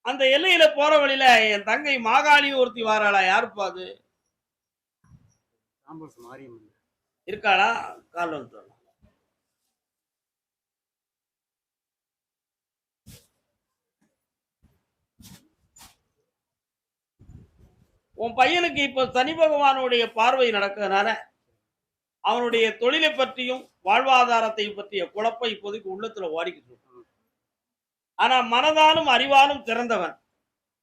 அந்த எல்லையில போற வழியில என் தங்கை மாகாளின்னு ஒருத்தி வாராளா? யாருப்பா அது? இருக்காளா? கால் வந்து உன் பையனுக்கு இப்ப சனி பகவானுடைய பார்வை நடக்கிறதுனால அவனுடைய தொழிலை பற்றியும் வாழ்வாதாரத்தை பற்றிய குழப்பம் இப்போதைக்கு உள்ளத்துல ஓடிக்கிட்டு இருக்கு. ஆனா மனதாலும் அறிவாலும் திறந்தவன்.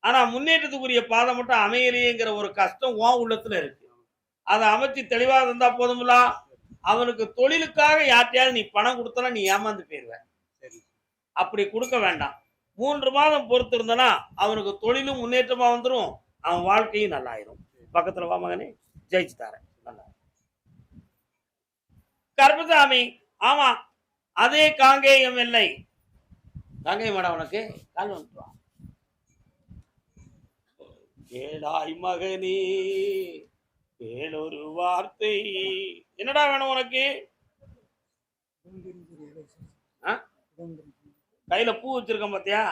ஆனா முன்னேற்றத்துக்குரிய பாதை மட்டும் அமையலையேங்கிற ஒரு கஷ்டம் உன் உள்ளத்துல இருக்கு. அதை அமைச்சு தெளிவா இருந்தா போதும்ல. அவனுக்கு தொழிலுக்காக யார்ட்டையாவது நீ பணம் கொடுத்தனா நீ ஏமாந்து போயிருவ. அப்படி கொடுக்க வேண்டாம். 3 மாதம் பொறுத்து இருந்தனா அவனுக்கு தொழிலும் முன்னேற்றமா வந்துரும், அவன் வாழ்க்கையும் நல்லாயிரும். பக்கத்துல வா மகனே, ஜெயிச்சு தரேன். நல்லா கருப்பசாமி, ஆமா அதே காங்கேயம் எல்லை. காங்கேயம் மேடம் உனக்கு கால் வந்துட்டு. கேளாய் மகனே கேளொரு வார்த்தை. என்னடா வேணும் உனக்கு? கையில பூ வச்சிருக்கேன் பாத்தியா?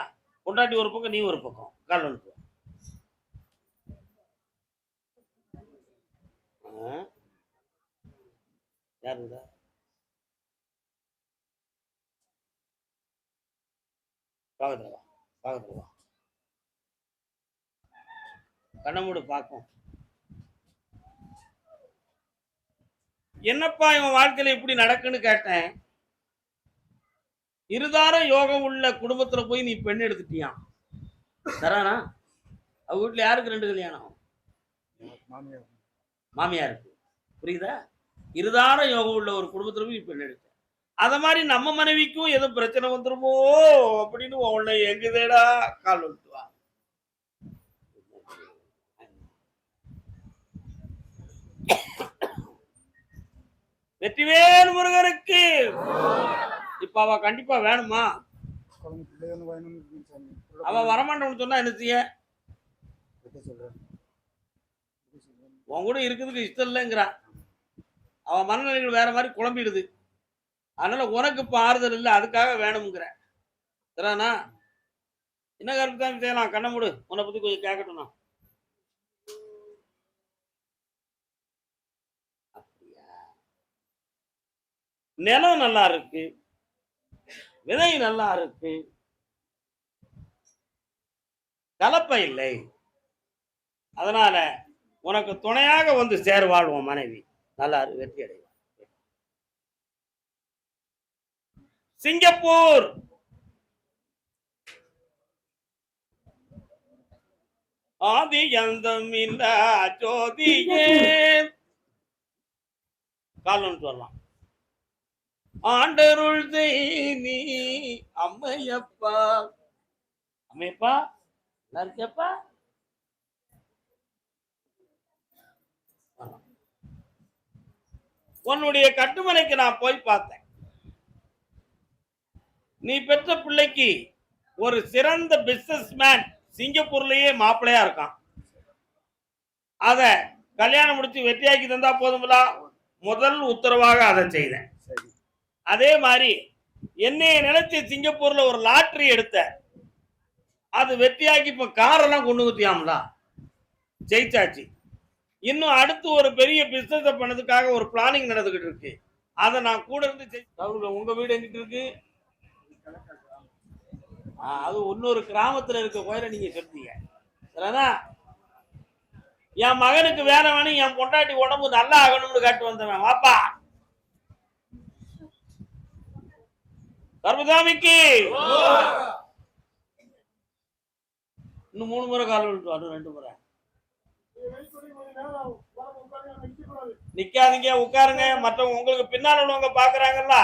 பொண்டாட்டி ஒரு பக்கம், நீ ஒரு பக்கம். கால் வந்துட்டு யாருடா? பாகத்துலவா பாகத்துலவா கண்ணமூடு பார்ப்போம். என்னப்பா இவன் வாழ்க்கையில இப்படி நடக்குன்னு கேட்டேன். இருதார யோகம் உள்ள குடும்பத்துல போய் நீ பெண் எடுத்துட்டியான். தரானா? அவ வீட்டுல யாருக்கு 2 கல்யாணம்? மாமியாருக்கு. புரியுதா? இருதார யோகம் உள்ள ஒரு குடும்பத்துல போய் பெண் எடுத்த. அத மாதிரி நம்ம மனைவிக்கும் எதுவும் பிரச்சனை வந்துருமோ அப்படின்னு உன்னை எங்குதேடா கால் வந்துட்டு வா. வெற்றிவேல் முருகருக்கு. இப்ப அவ கண்டிப்பா வேணுமா? அவ வரமாட்டோம்னு சொன்னா என்ன செய்ய? உன் கூட இருக்கிறதுக்கு இஷ்டம் இல்லைங்கிறா. அவன் மனநிலைகள் வேற மாதிரி குழம்பிடுது. அதனால உனக்கு இப்ப ஆறுதல் இல்லை, அதுக்காக வேணும்ங்கிற. சரிண்ணா? என்ன கருத்து தான் செய்யலாம்? கண்ண மூடு, உன்னை பத்தி கொஞ்சம் கேட்கட்டும்ண்ணா. நிலம் நல்லா இருக்கு, விதை நல்லா இருக்கு, கலப்பை இல்லை. அதனால உனக்கு துணையாக வந்து சேர்வாழ்வோம் மனைவி. நல்லா வெற்றி அடைவான். சிங்கப்பூர் ஆதி அந்தம் இல்ல ஜோதியே. காலம் சொல்லலாம். ஆண்டருள் நீ அம்மையப்பா. அம்மையப்பா நல்லா இருக்கியப்பா. உன்னுடைய கட்டுமனைக்கு நான் போய் பார்த்தேன். நீ பெற்ற பிள்ளைக்கு ஒரு சிறந்த பிசினஸ் மேன் சிங்கப்பூர்லயே மாப்பிள்ளையா இருக்கான். அத கல்யாணம் முடிச்சு வெற்றியாக்கி தந்தா போதுங்களா? முதல் உத்தரவாக அதை செய்தேன். அதே மாதிரி என்னைய நினைச்சு சிங்கப்பூர்ல ஒரு லாட்டரி எடுத்த, அது வெற்றியாக்கி இப்ப காரெல்லாம் கொண்டு ஊத்தியாமலா ஜெயிச்சாச்சு. இன்னும் அடுத்து ஒரு பெரிய பிசினஸ் பண்ணதுக்காக ஒரு பிளானிங் நடந்துகிட்டு இருக்கு. அதை நான் கூட இருந்து. உங்க வீடு எங்கிட்டு இருக்கு? அது இன்னொரு கிராமத்துல இருக்க கோயில நீங்க சொல்றீங்க. என் மகனுக்கு வேலை வேணும், என் பொண்டாட்டி உடம்பு நல்லா ஆகணும்னு கேட்டு வந்தவன். வாப்பா கர்மசாமிக்கு இன்னும் 3 முறை கால் விட்டு வரும். 2 முறை நிக்காதீங்க, உட்காருங்க. மற்றவங்க உங்களுக்கு பின்னால் உள்ளவங்க பாக்குறாங்கல்ல.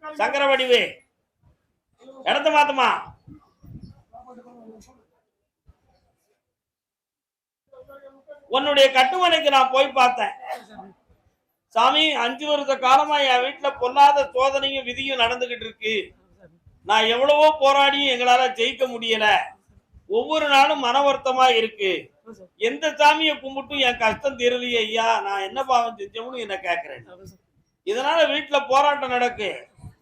சங்கர வடிவு இடத்த மாத்தமா. உன்னுடைய கட்டுமனைக்கு நான் போய் பார்த்தேன். சாமி, 5 வருஷ காலமா என் வீட்டுல பொல்லாத சோதனையும் விதியும் நடந்துகிட்டு இருக்கு. நான் எவ்வளவோ போராடியும் எங்களால ஜெயிக்க முடியல. ஒவ்வொரு நாளும் மன வருத்தமா இருக்கு. எந்த சாமியை கும்பிட்டும் என் கஷ்டம் தெரியலையே ஐயா. நான் என்ன பாவம் செஞ்சோம்னு என்ன கேட்கிறேன். இதனால வீட்டுல போராட்டம் நடக்கு.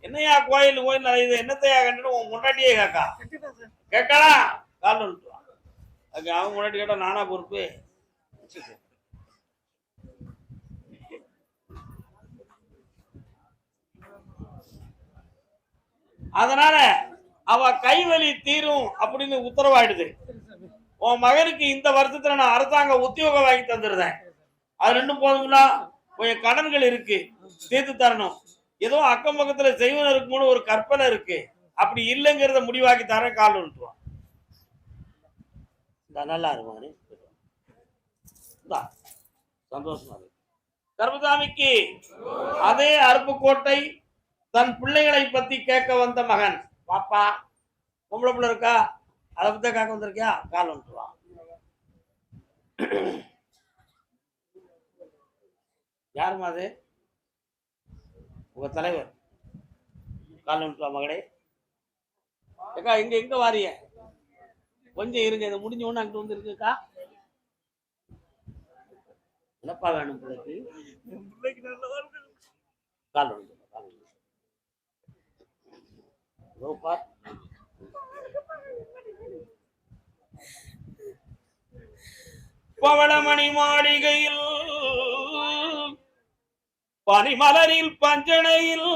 என்னையா கோயில் கோயில் இது என்னத்தையா கண்டு உன் முன்னாடியே கேட்கா கேட்கலாம். கால் வந்துட்டு அதுக்கு அவங்க முன்னாடி கேட்டா நானா பொறுப்பு? அதனால அவ கைவலி தீரும் அப்படின்னு உத்தரவாயிடுது. உன் மகனுக்கு இந்த வருஷத்துல நான் அரசாங்க உத்தியோகம் வாங்கி தந்துடுறேன். அது ரெண்டும் போதுங்களா? கொஞ்சம் கடன்கள் இருக்கு, தீர்த்து தரணும். ஏதோ அக்கம் பக்கத்துல செய்வன இருக்கும்னு ஒரு கற்பனை இருக்கு. அப்படி இல்லைங்கிறத முடிவாக்கி தரேன். கால் விட்டுருவான். நல்லா இருக்கும், சந்தோஷமா இருக்கு. கருப்பசாமிக்கு அதே அருப்புக்கோட்டை தன் பிள்ளைகளை பத்தி கேட்க வந்த மகன். பாப்பா பொம்பளை பிள்ளை இருக்கா? அதை பத்தி கேட்க வந்திருக்கியா? கால் வந்துட்டுவான். யாருமா அது? உங்க தலைவர். கால் வந்துட்டுவா மகளே. ஏக்கா இங்க எங்க வாரிய? கொஞ்சம் இருங்க, இதை முடிஞ்ச உடனே அங்கிட்டு வந்து இருக்குக்கா. என்னப்பா வேணும் பிள்ளைக்கு? கால் வந்து பவளமணி மாளிகையில் பனிமலரில் பஞ்சனையில்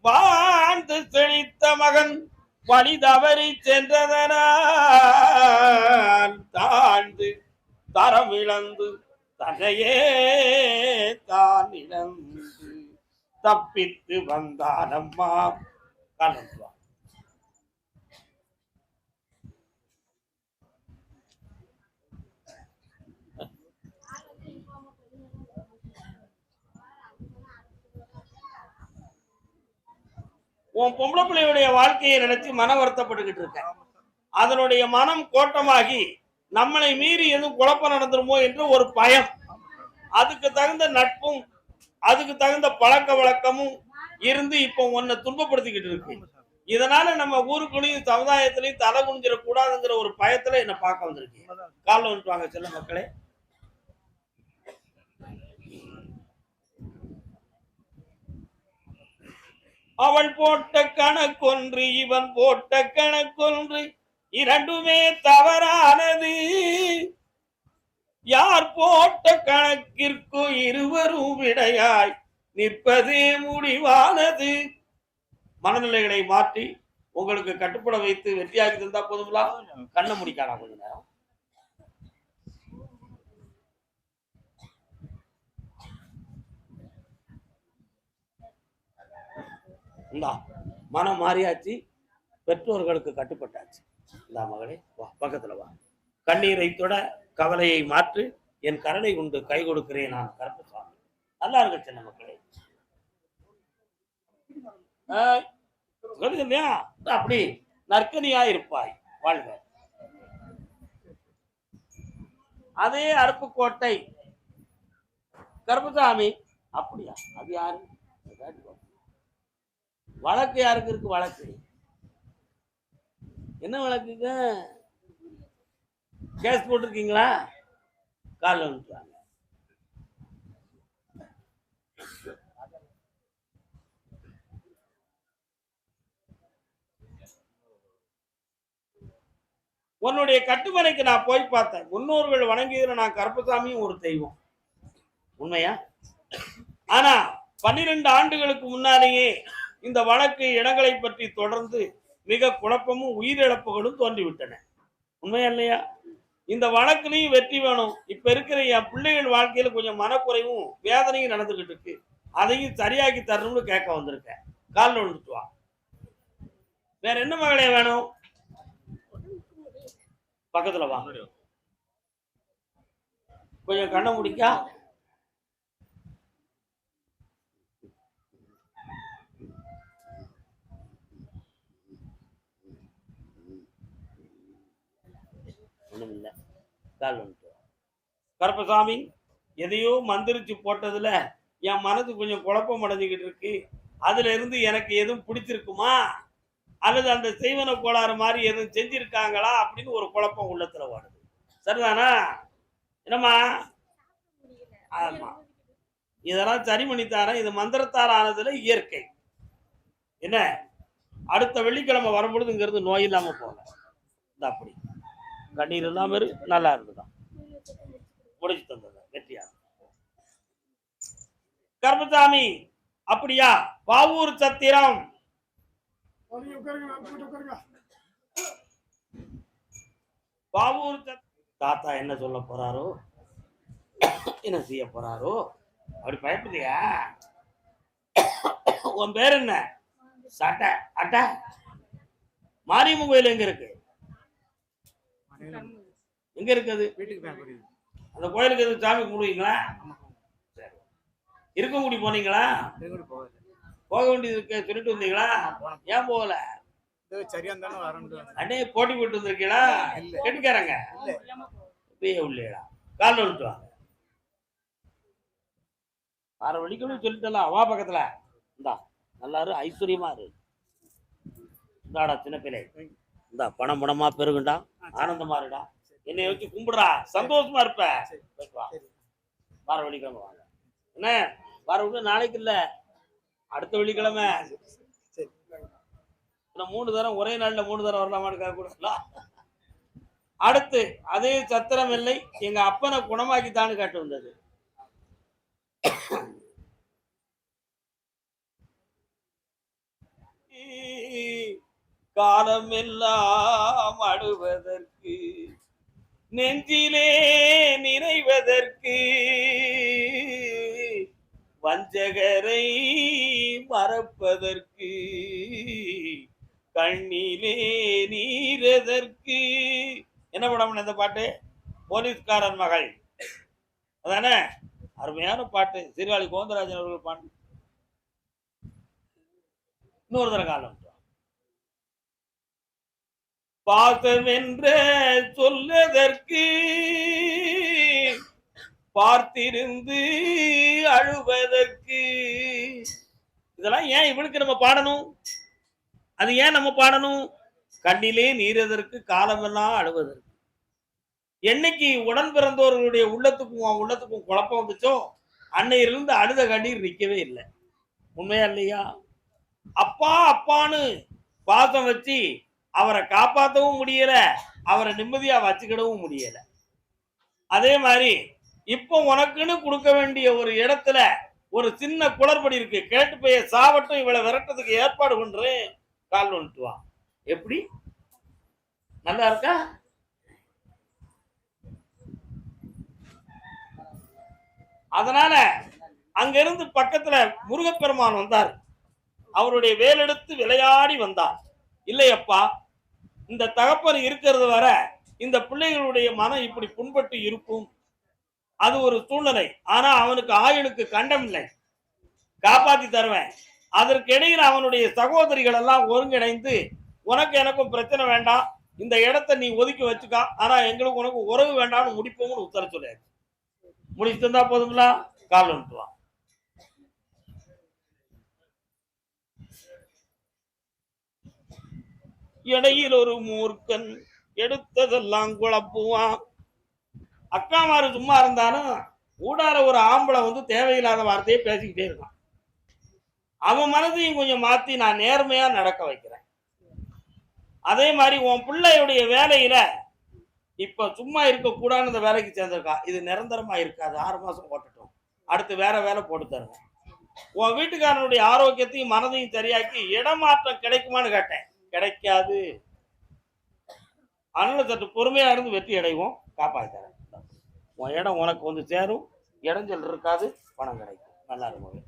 வாழ்ந்து செழித்த மகன் வழி தவறி சென்றதனால் தாழ்ந்து தரம் இழந்து தன்னையே தான் இழந்து தப்பித்து வந்தான் அம்மா. கலந்துவா. உன் பொம்பளை பிள்ளையுடைய வாழ்க்கையை நினைச்சு மன வருத்தப்பட்டுக்கிட்டு இருக்க. அதனுடைய மனம் கோட்டமாகி நம்மளை மீறி எதுவும் குழப்பம் நடந்துருமோ என்று ஒரு பயம். அதுக்கு தகுந்த நட்பும் அதுக்கு தகுந்த பழக்க வழக்கமும் இருந்து இப்ப உன்னை துன்பப்படுத்திக்கிட்டு இருக்கு. இதனால நம்ம ஊருக்குள்ளேயும் சமுதாயத்திலையும் தலை குனிஞ்சிட கூடாதுங்கிற ஒரு பயத்துல என்ன பார்க்க வந்திருக்கு. காலைல வந்துட்டு வாங்க செல்ல மக்களே. அவள் போட்ட கணக்கொன்று இவன் போட்ட கணக்கொன்று இரண்டுமே தவறானது. யார் போட்ட கணக்கிற்கும் இருவரும் விடையாய் நிற்பதே முடிவானது. மனநிலைகளை மாற்றி உங்களுக்கு கட்டுப்பட வைத்து வெற்றியாக்கி தந்தா போதுங்களா? கண்ணை முடிக்காடா கொஞ்ச நேரம். மனம் மாறியாச்சு, பெற்றோர்களுக்கு கட்டுப்பட்டாச்சு. இந்த மகளே வா, பக்கத்துல வா. கண்ணீரை தொட கவலையை மாற்று, என் கருணை உண்டு கை கொடுக்கிறேன் நான் கருப்பசாமி. நல்லா இருக்க சின்ன மக்களே. அப்படி நற்கனியா இருப்பாய், வாழ்க. அதே அருப்புக்கோட்டை கருப்பசாமி. அப்படியா? அது யாரு? வழக்கு யாருக்கு இருக்கு? வழக்கு என்ன வழக்குங்க? கேஸ் போட்டிருக்கீங்களா? காலைல வந்துட்டாங்க. உன்னுடைய கட்டுமனைக்கு நான் போய் பார்த்தேன். முன்னோர்கள் வணங்கியதுல நான் கருப்பசாமியும் ஒரு தெய்வம். உண்மையா? ஆனா 12 ஆண்டுகளுக்கு முன்னாலேயே இந்த வழக்கு இடங்களை பற்றி தொடர்ந்து மிக குழப்பமும் உயிரிழப்புகளும் தோன்றிவிட்டன. உண்மையா இல்லையா? இந்த வழக்குலையும் வெற்றி வேணும். இப்ப இருக்கிற என் பிள்ளைகள் வாழ்க்கையில கொஞ்சம் மனக்குறைவும் வேதனையும் நடந்துகிட்டு இருக்கு. அதையும் சரியாக்கி தரணும்னு கேட்க வந்திருக்கேன். காலில் விழுந்துட்டு வா. வேற என்ன மகளே வேணும்? பக்கத்துல வா. கொஞ்சம் கண்ணை முடிக்கா. ஒண்ணும் இல்ல. கால் வந்துட்டு கருப்பசாமி, எதையோ மந்திரிச்சு போட்டதுல என் மனது கொஞ்சம் குழப்பம் அடைஞ்சுக்கிட்டு இருக்கு. அதுல இருந்து எனக்கு எதுவும் பிடிச்சிருக்குமா அல்லது அந்த செய்வன கோளாறு மாதிரி எதுவும் செஞ்சிருக்காங்களா அப்படின்னு ஒரு குழப்பம் உள்ளத்துல வாடுது. சரிதானா? என்னம்மா? ஆமா, இதெல்லாம் சரி பண்ணித்தாரேன். இது மந்திரத்தார் ஆனதுல இயற்கை. என்ன, அடுத்த வெள்ளிக்கிழமை வரும்பொழுது இங்கிருந்து நோய் இல்லாம போக. அப்படி கண்ணீர் இல்லாம நல்லா இருந்துதான் முடிச்சு தந்தது வெற்றியா. கருப்பசாமி அப்படியா? பாவூர் சத்திரம் பாவூர் தாத்தா என்ன சொல்ல போறாரோ என்ன செய்ய போறாரோ அப்படி பயப்படுறியா? உன் பேர் என்ன? சட்டை அட்ட. மாரியம்மன் கோயில் எங்க இருக்கு? எங்க இருக்குது? அந்த கோயிலுக்கு எது சாமி கும்பிடுவீங்களா? இருக்கங்குடி போனீங்களா? போக வேண்டியது இருக்கு சொல்லிட்டு வந்தீங்களா? ஏன் போகல? அண்ணே போட்டி போட்டு வந்திருக்கீங்களா? கெட்டுக்காரங்க உள்ளேடா காலில் விட்டு வாங்க. ஆற வலிக்கணும் சொல்லிட்டலாம். வா பக்கத்துல இந்தா நல்லாரு ஐஸ்வர்யமா இரு. இந்தாடா சின்ன பிள்ளை இந்தா பணம் பணமா பெருகுண்டா ஆனந்தமா இருடா. என்னை வச்சு கும்பிடுறா சந்தோஷமா இருப்ப. வார வெள்ளிக்கிழமை வாங்க. என்ன வார விட்டு நாளைக்கு இல்ல அடுத்த வெள்ளிக்கிழமை. 3 தரம் ஒரே நாள்ல 3 தரம் வரலாமான்னு கூட. அடுத்து அதே சத்திரம் இல்லை எங்க அப்பனை குணமாக்கித்தான்னு கேட்டு வந்தது. காலமெல்லாம் அழுவதற்கு நெஞ்சிலே நிறைவதற்கு வஞ்சகரை மறப்பதற்கு கண்ணிலே நீரதற்கு. என்ன படம் இந்த பாட்டு? போலீஸ்காரன் மகள் அதானே? அருமையான பாட்டு. சீர்காழி கோவிந்தராஜன் அவர்கள் பாட்டு. இன்னொரு தர காலம் பாசம் என்ற சொல்லதற்கு பார்த்திருந்து அழுவதற்கு. இதெல்லாம் ஏன் இவனுக்கு நம்ம பாடணும்? அது ஏன் நம்ம பாடணும்? கண்ணிலே நீரதற்கு காலமெல்லாம் அழுவதற்கு. என்னைக்கு உடன் பிறந்தவர்களுடைய உள்ளத்துக்கும் குழப்பம் வந்துச்சோ அன்னையிலிருந்து அழுத கண்ணீர் நிற்கவே இல்லை. உண்மையா இல்லையா? அப்பா அப்பான்னு பாசம் வச்சு அவரை காப்பாற்றவும் முடியல, அவரை நிம்மதியா வச்சுக்கிடவும் முடியல. அதே மாதிரி இப்போ உனக்குன்னு கொடுக்க வேண்டிய ஒரு இடத்துல ஒரு சின்ன குளறுபடி இருக்கு. கேட்டு போய் சாவட்டும் இவளை விரட்டதுக்கு ஏற்பாடு பண்றேன் கால் வந்துட்டுவான். எப்படி நல்லா இருக்கா? அதனால அங்கிருந்து பக்கத்துல முருகப்பெருமான் வந்தார். அவருடைய வேலெடுத்து விளையாடி வந்தார். இல்லையப்பா, இந்த தகப்பன் இருக்கிறது வர இந்த பிள்ளைகளுடைய மனம் இப்படி புண்பட்டு இருக்கும். அது ஒரு சூழ்நிலை. ஆனா அவனுக்கு ஆயுளுக்கு கண்டம் இல்லை, காப்பாத்தி தருவேன். அதற்கிடையில் அவனுடைய சகோதரிகள் எல்லாம் ஒருங்கிணைந்து உனக்கு எனக்கும் பிரச்சனை வேண்டாம், இந்த இடத்தை நீ ஒதுக்கி வச்சுக்கா, ஆனா எங்களுக்கு உனக்கு உறவு வேண்டாம்னு முடிப்போம்னு உத்தர சொல்லியாச்சு. முடிச்சு தந்தா போதுங்களா? கால் வந்துட்டுவான். இடையில் ஒரு மூர்க்கன் எடுத்ததெல்லாம் குழப்புவான். அக்காமாரு சும்மா இருந்தாலும் ஊடார ஒரு ஆம்பளை வந்து தேவையில்லாத வார்த்தையை பேசிக்கிட்டே இருக்கான். அவன் மனதையும் கொஞ்சம் மாத்தி நான் நேர்மையா நடக்க வைக்கிறேன். அதே மாதிரி உன் பிள்ளையுடைய வேலையில இப்ப சும்மா இருக்க கூடாது, இந்த வேலைக்கு சேர்ந்திருக்கா. இது நிரந்தரமா இருக்காது, 6 மாசம் போட்டுட்டோம், அடுத்து வேற வேலை போட்டு தருங்க. உன் வீட்டுக்காரனுடைய ஆரோக்கியத்தையும் மனதையும் சரியாக்கி இடமாற்றம் கிடைக்குமான்னு கேட்டேன். கிடைக்காது. அதனால சற்று பொறுமையா இருந்து வெற்றி அடைவோம், காப்பாற்ற. உன் இடம் உனக்கு வந்து சேரும், இடைஞ்சல் இருக்காது, பணம் கிடைக்கும். நல்லா இருக்கும்.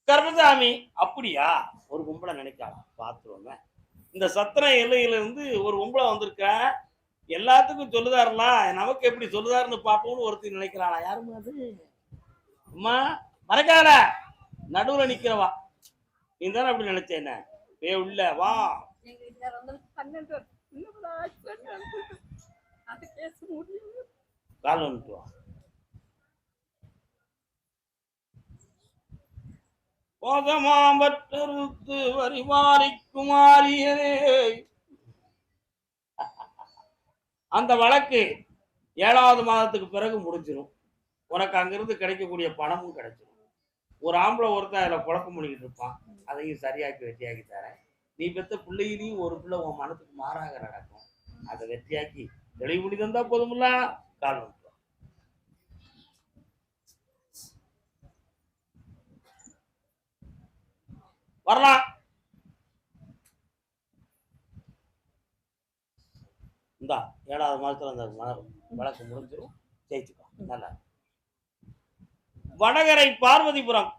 கர்மசாமி அப்படியா? ஒரு கும்பலை நினைக்கலாம், பார்த்துருவோங்க. இந்த சத்திர எல்லையிலிருந்து ஒரு கும்பலை வந்திருக்க, எல்லாத்துக்கும் சொல்லுதாருலாம், நமக்கு எப்படி சொல்லுதாருன்னு பார்ப்போம்னு ஒருத்தர் நினைக்கிறானா? யாருமா அது? அம்மா மறக்காத, நடுவுல நிக்கிறவா நீ தானே அப்படி நினைச்ச? என்ன உள்ள வா. கால் வந்துட்டு வா. போதமாம்பற்றறுத்து வரிமாறி குமாரியரே. அந்த வழக்கு 7வது மாதத்துக்கு பிறகு முடிஞ்சிடும். உனக்கு அங்கிருந்து கிடைக்கக்கூடிய பணமும் கிடைச்சிடும். ஒரு ஆம்பளை ஒருத்தன் அதில் குழப்பம் பண்ணிக்கிட்டு இருப்பான், அதையும் சரியாக்கி வெட்டியாக்கி தரேன். நீ பெற்ற பிள்ளையிலையும் ஒரு பிள்ளை உன் மனத்துக்கு மாறாக நடக்கும். அதை வெற்றியாக்கி தெளிவு பண்ணி தந்தா போதுமில்ல. காரணம் வரலாம். இந்தா 7வது மாதத்துல அந்த வழக்கு முடிஞ்சிடும், ஜெயிச்சுக்கோ. நல்லா வடகரை பார்வதிபுரம்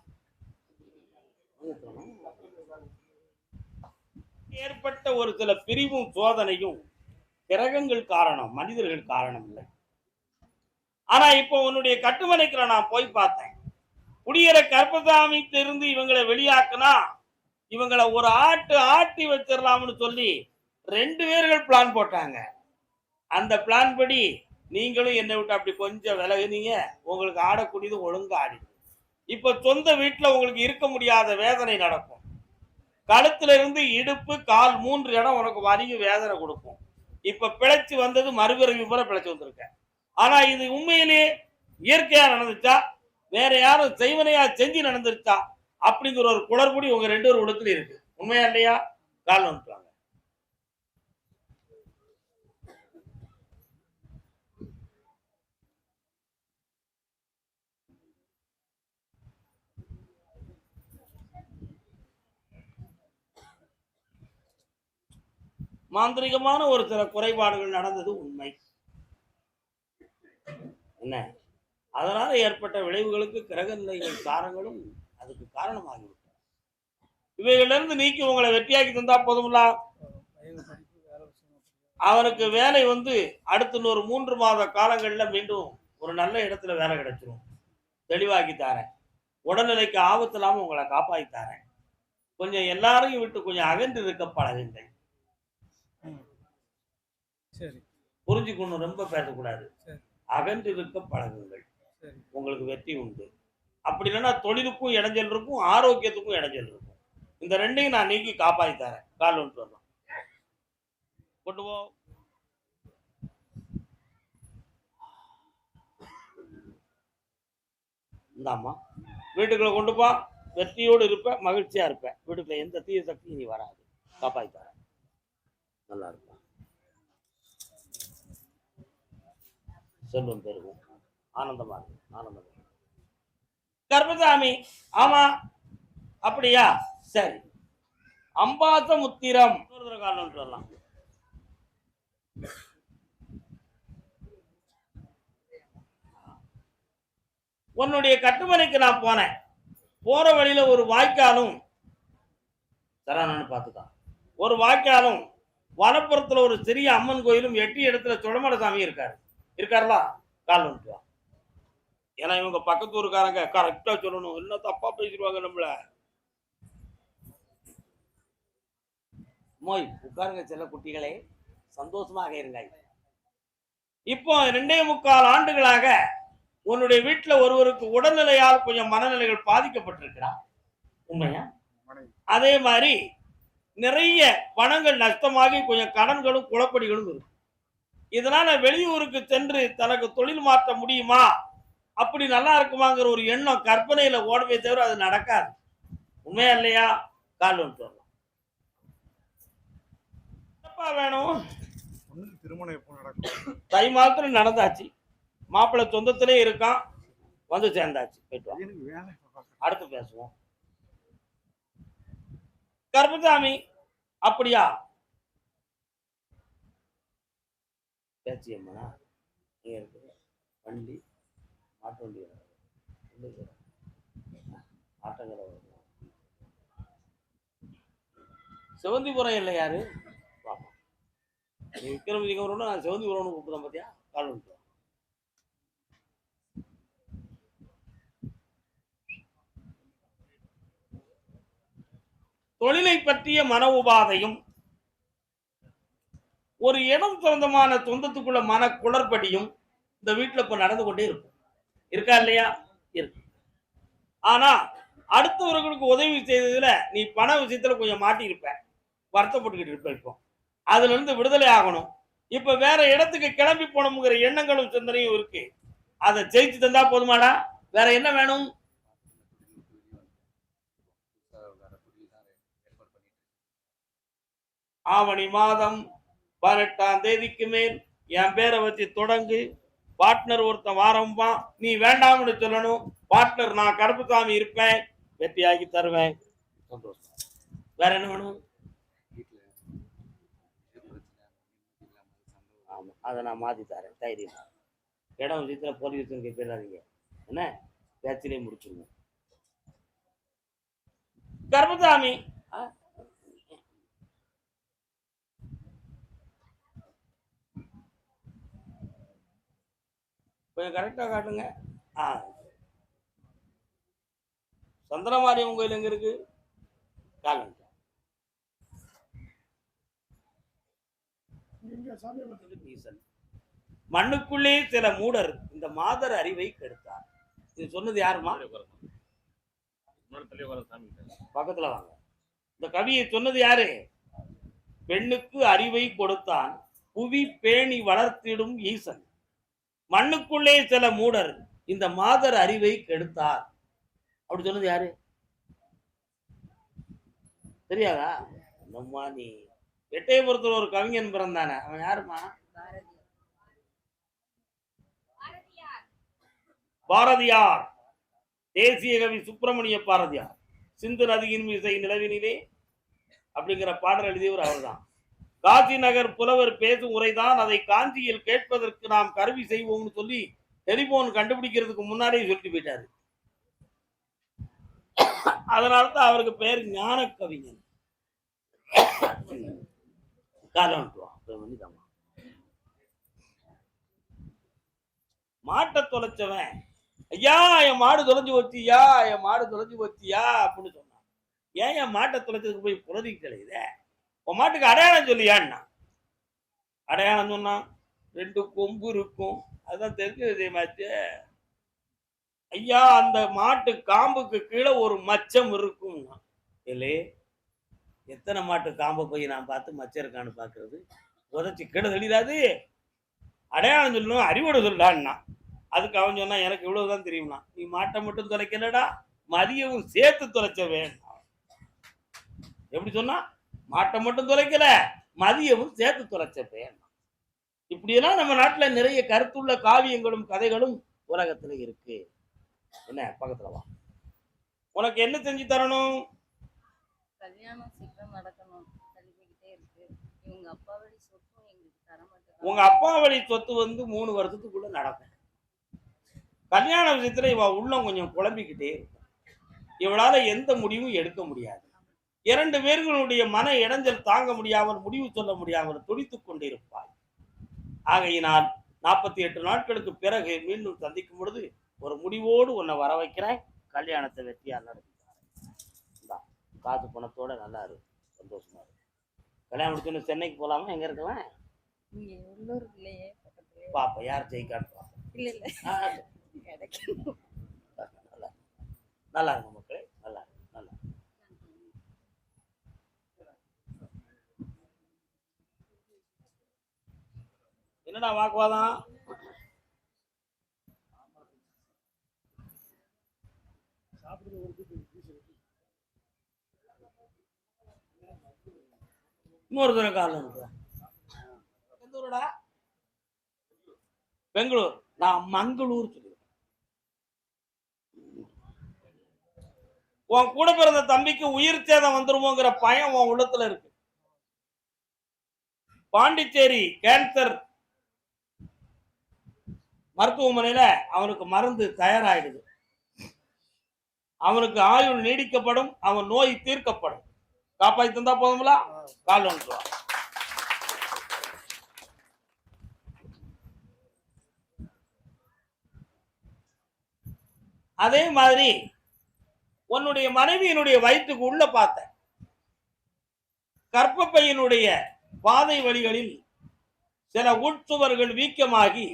ஏற்பட்ட ஒரு சில பிரிவும் சோதனையும் கிரகங்கள் காரணம், மனிதர்கள் காரணம் இல்லை. ஆனா இப்போ உன்னுடைய கட்டுமனைக்குள்ள நான் போய் பார்த்தேன். குடியேற கருப்பசாமிக்கு இருந்து இவங்களை வெளியாக்குனா இவங்களை ஒரு ஆட்டி வச்சிடலாம்னு சொல்லி 2 பேர்கள் பிளான் போட்டாங்க. அந்த பிளான் படி நீங்களும் என்னை விட்டு அப்படி கொஞ்சம் விலகுனீங்க, உங்களுக்கு ஆடக்கூடியது ஒழுங்கா ஆடி. இப்ப சொந்த வீட்டுல உங்களுக்கு இருக்க முடியாத வேதனை நடக்கும். கழுத்துல இருந்து இடுப்பு கால் 3 இடம் உனக்கு வலியும் வேதனை கொடுக்கும். இப்ப பிழைச்சு வந்தது மறுபிறவி போல பிழைச்சு வந்திருக்க. ஆனா இது உண்மையிலேயே இயற்கையா நடந்துச்சா, வேற யாரும் செய்வனையா செஞ்சு நடந்துருச்சா அப்படிங்கிற ஒரு குளறுபடி உங்க 2 பேர் உடத்துல இருக்கு. உண்மையா இல்லையா? கால் வந்துட்டாங்க. மாந்திரிகமான ஒரு சில குறைபாடுகள் நடந்தது உண்மை. என்ன, அதனால ஏற்பட்ட விளைவுகளுக்கு கிரக நிலைகள் காரணங்களும் அதுக்கு காரணமாகிவிட்டன. இவைகளிலிருந்து நீக்கி உங்களை வெற்றியாக்கி தந்தா போதும்ல. அவனுக்கு வேலை அடுத்த ஒரு 3 மாத காலங்கள்ல மீண்டும் ஒரு நல்ல இடத்துல வேலை கிடைச்சிரும். தெளிவாக்கி தாரேன். உடல்நிலைக்கு ஆபத்து இல்லாம உங்களை காப்பாற்றி தாரேன். கொஞ்சம் எல்லாரையும் விட்டு கொஞ்சம் அகன்று இருக்க பழகுங்கள். புரிஞ்சுக்கணும், ரொம்ப பேசக்கூடாது. அகன்று இருக்க பழகுங்கள், உங்களுக்கு வெற்றி உண்டு. அப்படி இல்லைன்னா தொழிலுக்கும் இடைஞ்சல் இருக்கும், ஆரோக்கியத்துக்கும் இடைஞ்சல் இருக்கும். இந்த 2ஐயும் நான் நீக்கி காப்பாற்றி தரேன். கால் ஒன்று வரலாம், கொண்டு போ. இந்தாம்மா, வீட்டுக்குள்ள கொண்டு போ. வெற்றியோடு இருப்ப, மகிழ்ச்சியா இருப்ப. வீட்டுக்குள்ள எந்த தீய சக்தியும் நீ வராது. காப்பாற்றி தரேன். நல்லா இருப்ப, செல்வம் பெருகும், ஆனந்தமா இருக்கும். ஆனந்தமா கருப்பசாமி. ஆமா, அப்படியா? சரி. அம்பாச முத்திரம் காலம் சொல்லலாம். உன்னுடைய கட்டுமனைக்கு நான் போனேன். போற வழியில ஒரு வாய்க்காலும் தரானு பார்த்துதான், ஒரு வாய்க்காலும் வனப்புறத்துல ஒரு சிறிய அம்மன் கோயிலும் 8 இடத்துல சுடமட சாமி இருக்காருல. கால் வந்துட்டு. ஏன்னா இவங்க பக்கத்து ஊருக்காரங்க கரெக்டா சொல்லணும், இல்ல தப்பா பேசிடுவாங்க நம்மள. மோய் உட்காருங்க செல்ல குட்டிகளே, சந்தோஷமாக இருங்க. இப்போ 2.25 ஆண்டுகளாக உன்னுடைய வீட்டுல ஒருவருக்கு உடல்நிலையால் கொஞ்சம் மனநிலைகள் பாதிக்கப்பட்டிருக்கிறார். உண்மையா? அதே மாதிரி நிறைய பணங்கள் நஷ்டமாகி கொஞ்சம் கடன்களும் குழப்படிகளும் இருக்கு. இதனால வெளியூருக்கு சென்று தனக்கு தொழில் மாற்ற முடியுமா, அப்படி நல்லா இருக்குமாங்கிற ஒரு எண்ணம் கற்பனையில ஓடவே தவிர அது நடக்காது. உண்மையா இல்லையா? கால் வந்து வேணும். திருமணம் எப்போ நடக்கும்? தை மாதத்துல நடந்தாச்சு. மாப்பிள்ளை சொந்தத்திலே இருக்கான், வந்து சேர்ந்தாச்சு. அடுத்து பேசுவோம். கருப்பசாமி. அப்படியா? பேச்சியம்மனா நீங்க இருக்கு. வண்டி மாட்டு வண்டி ஆட்டங்களை சிவந்திபுரம் இல்லை யாரு? நீ விக்ரமசிங்க நான் சிவந்திபுரம்னு கூப்பிடுறேன். பார்த்தியா? கால் வந்து தொழிலை பற்றிய மன உபாதையும் ஒரு இடம் சொந்தமான சொந்தத்துக்குள்ள மன குளறுபடியும் இந்த வீட்டுல இப்ப நடந்து கொண்டே இருக்கும். இருக்கா இல்லையா? இருக்கு. ஆனா அடுத்தவர்களுக்கு உதவி செய்ததுல நீ பண விஷயத்துல கொஞ்சம் மாட்டி இருப்ப, வருத்தப்பட்டுக்கிட்டு இருப்ப. இப்போ அதுல இருந்து விடுதலை ஆகணும். இப்ப வேற இடத்துக்கு கிளம்பி போனோம்ங்கிற எண்ணங்களும் சிந்தனையும் இருக்கு. அதை ஜெயிச்சு தந்தா போதுமாடா, வேற என்ன வேணும்? ஆவணி மாதம் 18ஆம் தேதிக்கு மேல் என் பேரை வச்சு தொடங்கு. பார்ட்னர் ஒருத்தன் வாரம்பா, நீ வேண்டாம்னு சொல்லணும். பார்ட்னர் நான் கருப்புசாமி இருப்பேன், வெற்றியாக்கி தருவேன். சந்தோஷம். வேற என்ன வேணும்? ஆமா, அதை நான் மாத்தி தரேன், தைரியம். இடம் விஷயத்துல பொறி வச்சு கேட்காதீங்க, என்ன பேச்சிலே முடிச்சிருங்க. கருப்புசாமி கொஞ்சம் கரெக்டா காட்டுங்க. சந்திரமாரியம்மன் கோயில் எங்க இருக்கு? காலம் மண்ணுக்குள்ளே சில மூடர் இந்த மாதர் அறிவை கெடுத்தார். இது சொன்னது யாருமா? பக்கத்துல வாங்க. இந்த கவியை சொன்னது யாரு? பெண்ணுக்கு அறிவை கொடுத்தான், புவி பேணி வளர்த்திடும் ஈசன். மண்ணுக்குள்ளே சில மூடர் இந்த மாதர் அறிவை கெடுத்தார். அப்படி சொன்னது யாரு? தெரியாதா? நம்மா நீ எட்டயபுரத்துல ஒரு கவிஞன் பிறந்தானே, அவன் யாருமா? பாரதியார். தேசிய கவி சுப்பிரமணிய பாரதியார். சிந்து நதியின் இசை நிலவினிலே அப்படிங்கிற பாடல் எழுதியவர் அவர்தான். காசி நகர் புலவர் பேசும் உரைதான், அதை காஞ்சியில் கேட்பதற்கு நாம் கருவி செய்வோம்னு சொல்லி டெலிபோன் கண்டுபிடிக்கிறதுக்கு முன்னாடியே சொல்லிட்டு போயிட்டாரு. அதனால்தான் அவருக்கு பேர் ஞான கவிஞன். மாட்டை தொலைச்சவன், ஐயா என் மாடு தொலைஞ்சு போச்சியா, என் மாடு தொலைஞ்சு போச்சியா அப்படின்னு சொன்னான். ஏன் என் மாட்டை தொலைச்சதுக்கு போய் புரதி கிடையாது, உன் மாட்டுக்கு அடையாளம் சொல்லியான்னா. அடையாளம் சொன்னான், 2 கொம்பு இருக்கும், அதுதான் தெரிஞ்ச விஷயமாச்சு. ஐயா அந்த மாட்டு காம்புக்கு கீழே ஒரு மச்சம் இருக்கும். இல்லே, எத்தனை மாட்டு காம்பை போய் நான் பார்த்து மச்சம் இருக்கான்னு பாக்குறது, உதச்சி கீழே தெளிடாது. அடையாளம் சொல்லணும், அறிவோட சொல்லான்னா. அதுக்கு அவன் சொன்னா, எனக்கு இவ்வளவுதான் தெரியும்னா. நீ மாட்டை மட்டும் தொலைக்கலடா, மதியவும் சேர்த்து தொலைச்ச வேண்டாம். எப்படி சொன்னா? மாட்டை மட்டும் தொலைக்கல, மதியவும் சேர்த்து தொலைச்ச வேண்டாம். இப்படியெல்லாம் நம்ம நாட்டுல நிறைய கருத்துள்ள காவியங்களும் கதைகளும் உலகத்துல இருக்கு. என்ன பக்கத்துல வா, உனக்கு என்ன செஞ்சு தரணும்? கல்யாணம் சீக்கிரம் நடக்கணும், தள்ளிக்கிட்டே இருக்கு. இவங்க அப்பா வழி சொத்தும் எங்களுக்கு தர மாட்டேன். உங்க அப்பா வழி சொத்து வந்து 3 வருஷத்துக்குள்ள நடக்கும். கல்யாண விஷயத்துல இவ உள்ளம் கொஞ்சம் குழம்பிக்கிட்டே இருக்கும். இவளால எந்த முடிவும் எடுக்க முடியாது. 2 பேர்களுடைய மன இடைஞ்சல் தாங்க முடியாமல், முடிவு சொல்ல முடியாமல் துடித்துக் கொண்டிருப்பாள். ஆகையினால் 48 நாட்களுக்கு பிறகு மீண்டும் சந்திக்கும் பொழுது ஒரு முடிவோடு உன்னை வர வைக்கிறேன். கல்யாணத்தை வெற்றியா நடத்தி காசு பணத்தோட நல்லா இருக்கு, சந்தோஷமா இருக்கு. கல்யாணம் முடிச்சோன்னு சென்னைக்கு போலாமா? எங்க இருக்கலாம்? இங்க உள்ளூர்லயே பக்கத்துலயே பாப்பா யார் ஜெயிக்கான்னு பாப்போம். இல்ல இல்ல நல்லா நல்லா இருக்கும் மக்களே, நல்லா நல்லா. என்னடா வாக்குவாதம்? இன்னொரு தடவை காலம் இருக்கு. எந்த ஊருடா? பெங்களூர். நான் மங்களூர் சொல்லுவேன். உன் கூட பிறந்த தம்பிக்கு உயிர் சேதம் வந்துருமோங்கிற பயம் உன் உள்ளத்துல இருக்கு. பாண்டிச்சேரி கேன்சர் மருத்துவமனையில அவனுக்கு மருந்து தயாராயிடுது. அவனுக்கு ஆயுள் நீடிக்கப்படும், அவன் நோய் தீர்க்கப்படும். காப்பாத்தி தந்தா போதும்ல, கால் வந்துருவா. அதே மாதிரி உன்னுடைய மனைவியினுடைய வயிற்றுக்கு உள்ள பார்த்த கர்ப்பப்பையினுடைய பாதை வழிகளில் சில உட்சுவர்கள் வீக்கமாகி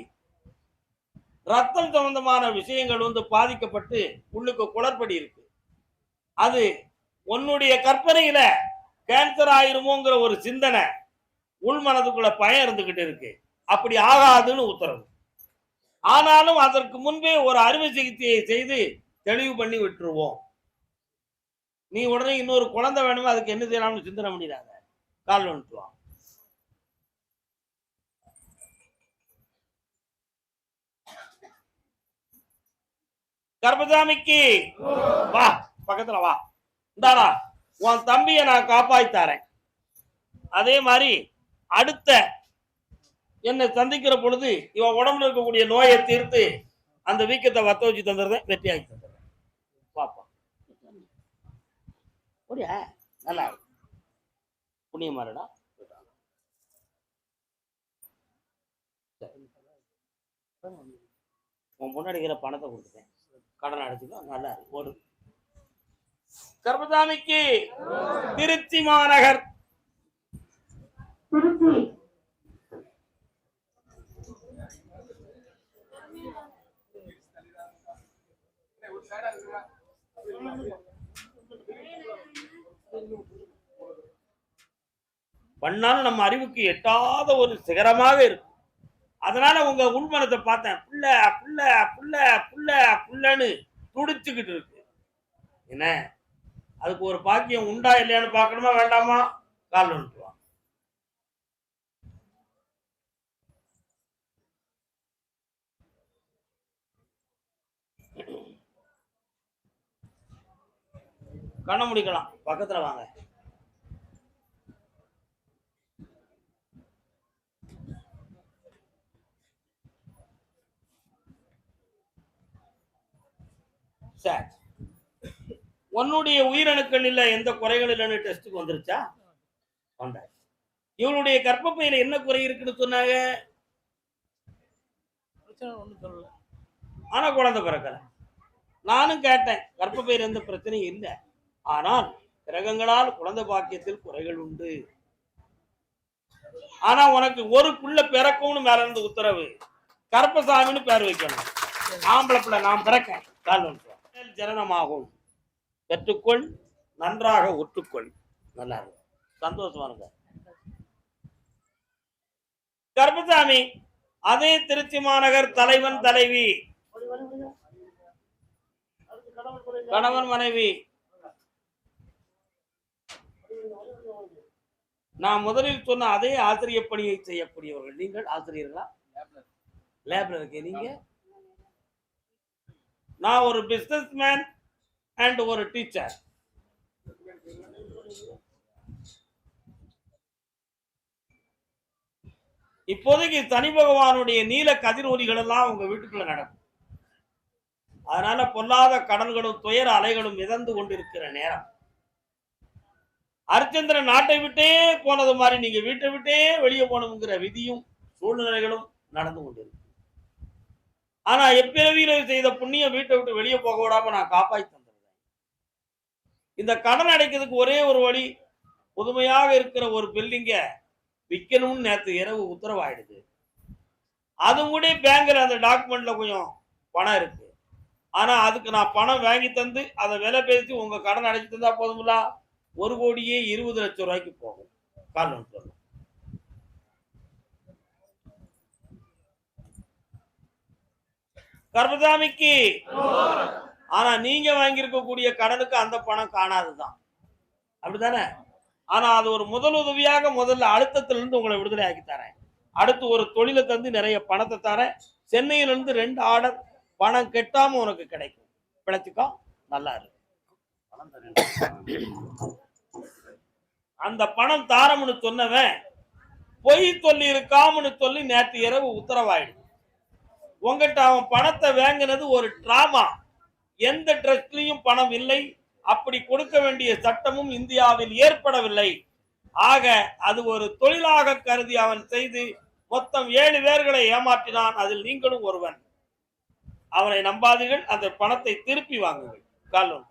ரத்தம் சம்பந்தமான விஷயங்கள் வந்து பாதிக்கப்பட்டு உள்ளுக்கு குளறுபடி இருக்கு. அது உன்னுடைய கற்பனையில கேன்சர் ஆயிருமோங்கிற ஒரு சிந்தனை உள் மனதுக்குள்ள பயம் இருந்துகிட்டு இருக்கு. அப்படி ஆகாதுன்னு உத்தரவு. ஆனாலும் அதற்கு முன்பே ஒரு அறுவை சிகிச்சையை செய்து தெளிவு பண்ணி விட்டுருவோம். நீ உடனே இன்னொரு குழந்தை வேணுமே, அதுக்கு என்ன செய்யலாம்னு சிந்தனை பண்ணிடாத, கால் வந்துட்டுவான். கர்பசாமிக்கு வா, பக்கத்துல வா. இந்தாடா உன் தம்பியை நான் காப்பாய்த்தாரேன். அதே மாதிரி அடுத்த என்னை சந்திக்கிற பொழுது இவன் உடம்புல இருக்கக்கூடிய நோயை தீர்த்து அந்த வீக்கத்தை வத்த வச்சு தந்துடுறேன், வெற்றியாக்கி தந்துடுறேன். பாப்பா ஓடியா, நல்லா புண்ணியமாடா. உன் முன்னாடிக்கிற பணத்தை கொடுத்துட்டேன், கடன் அடைச்சுக்கலாம், நல்லா இருக்கு ஓடு. கர்பசாமிக்கு திருச்சி மாநகர் பண்ணாலும் நம்ம அறிவுக்கு எட்டாத ஒரு சிகரமாக இருக்கும். அதனால உங்க உள்மனத்தை பார்த்தேன், புள்ள புள்ள புள்ள புள்ள புள்ளன்னு துடிச்சுக்கிட்டு இருக்கு. என்ன அதுக்கு ஒரு பாக்கியம் உண்டா இல்லையான்னு பார்க்கணுமா வேண்டாமா? கால் வந்துட்டுவான். கண்ண முடிக்கலாம், பக்கத்துல வாங்க. சரி, உன்னுடைய உயிரணுக்கள் இல்ல எந்த குறைகள் இல்லைன்னு டெஸ்ட்டுக்கு வந்துருச்சா? வந்தாச்சு. இவனுடைய கர்ப்பப்பையில என்ன குறை இருக்குன்னு சொன்னாங்க? ஒன்றும் சொல்லல, ஆனா குழந்தை பிறக்கல. நானும் கேட்டேன், கர்ப்பப்பையில எந்த பிரச்சனையும் இல்லை, ஆனால் கிரகங்களால் குழந்தை பாக்கியத்தில் குறைகள் உண்டு. ஆனா உனக்கு ஒரு புள்ள பிறக்கும்னு மேல இருந்து உத்தரவு, கருப்பசாமின்னு பேர் வைக்கணும். ஆம்பளை பிள்ளை நான் பிறக்க கால் ஜனனமாகும், பெற்றுக்கொள், நன்றாக ஒற்றுக்கொள். நல்லா இருக்கும், சந்தோஷமா இருக்க. கருப்பசாமி அதே திருச்சி மாநகர் தலைவன் தலைவி கணவன் மனைவி. நான் முதலில் சொன்ன அதே ஆசிரிய பணியை செய்யக்கூடியவர்கள். நீங்கள் ஆசிரியர்களா? லேப்ல இருக்கேன். நீங்க? நான் ஒரு பிசினஸ் மேன் அண்ட் ஒரு டீச்சர். இப்போதைக்கு சனி பகவானுடைய நீல கதிரொலிகள் எல்லாம் உங்க வீட்டுக்குள்ள நடக்கும். அதனால பொல்லாத கடன்களும் துயர அலைகளும் மிதந்து கொண்டிருக்கிற நேரம். அரிச்சந்திரன் நாட்டை விட்டே போனது மாதிரி நீங்க வீட்டை விட்டே வெளியே போனோம்ங்கிற விதியும் சூழ்நிலைகளும் நடந்து கொண்டிருக்கு. ஆனா எப்பிறவியில செய்த புண்ணிய வீட்டை விட்டு வெளியே போக விடாம நான் காப்பாற்றி தந்துடுறேன். இந்த கடன் அடைக்கிறதுக்கு ஒரே ஒரு வழி, புதுமையாக இருக்கிற ஒரு பில்டிங்க விற்கணும்னு நேற்று இரவு உத்தரவாயிடுது. அது கூட பேங்க்ல அந்த டாக்குமெண்ட்ல கொஞ்சம் பணம் இருக்கு. ஆனா அதுக்கு நான் பணம் வாங்கி தந்து அதை விலை பேசி உங்க கடன் அடைச்சு தந்தா போதுங்களா? 1,20,00,000 ரூபாய்க்கு போகும். கால் வந்து கர்பசாமிக்கு. ஆனா நீங்க வாங்கி இருக்கக்கூடிய கடனுக்கு அந்த பணம் காணாதுதான், அப்படித்தானே? ஆனா அது ஒரு முதல் உதவியாக முதல்ல அழுத்தத்திலிருந்து உங்களை விடுதலை ஆக்கி தரேன். அடுத்து ஒரு தொழிலை தந்து நிறைய பணத்தை தரேன். சென்னையிலிருந்து 2 ஆர்டர், பணம் கெட்டாம உனக்கு கிடைக்கும். பிழைச்சுக்கோ, நல்லா இருக்கு. அந்த பணம் தாரம்னு சொன்னவன் பொய் சொல்லி இருக்காமனு சொல்லி நேற்று இரவு உத்தரவாயிடு. உங்ககிட்ட அவன் பணத்தை வாங்கினது ஒரு டிராமா. எந்த ட்ரஸ்ட்லயும் பணம் இல்லை, அப்படி கொடுக்க வேண்டிய சட்டமும் இந்தியாவில் ஏற்படவில்லை. ஆக அது ஒரு தொழிலாக கருதி அவன் செய்து மொத்தம் 7 பேர்களை ஏமாற்றினான். அதில் நீங்களும் ஒருவன். அவனை நம்பாதீர்கள், அந்த பணத்தை திருப்பி வாங்குங்கள். கால் வந்து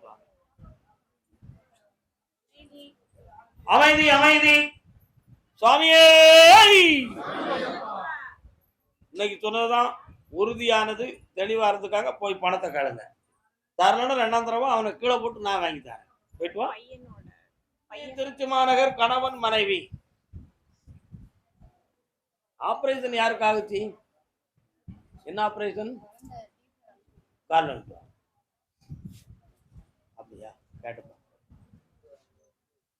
அமைதி அமைதி சுவாமியே. இன்னைக்கு சொன்னதுதான் உறுதியானது, தெளிவா இருந்துக்காக போய் பணத்தை கேளுங்க. தரலன்னு 2ஆம் தடவை அவனை கீழே போட்டு நான் வாங்கி தரேன். போயிட்டு வா. திருச்சி மாநகர் கணவன் மனைவி. ஆபரேஷன் யாருக்கு ஆகுச்சு? என்ன ஆபரேஷன்? கால் வந்து அப்படியா? கேட்டுப்பா.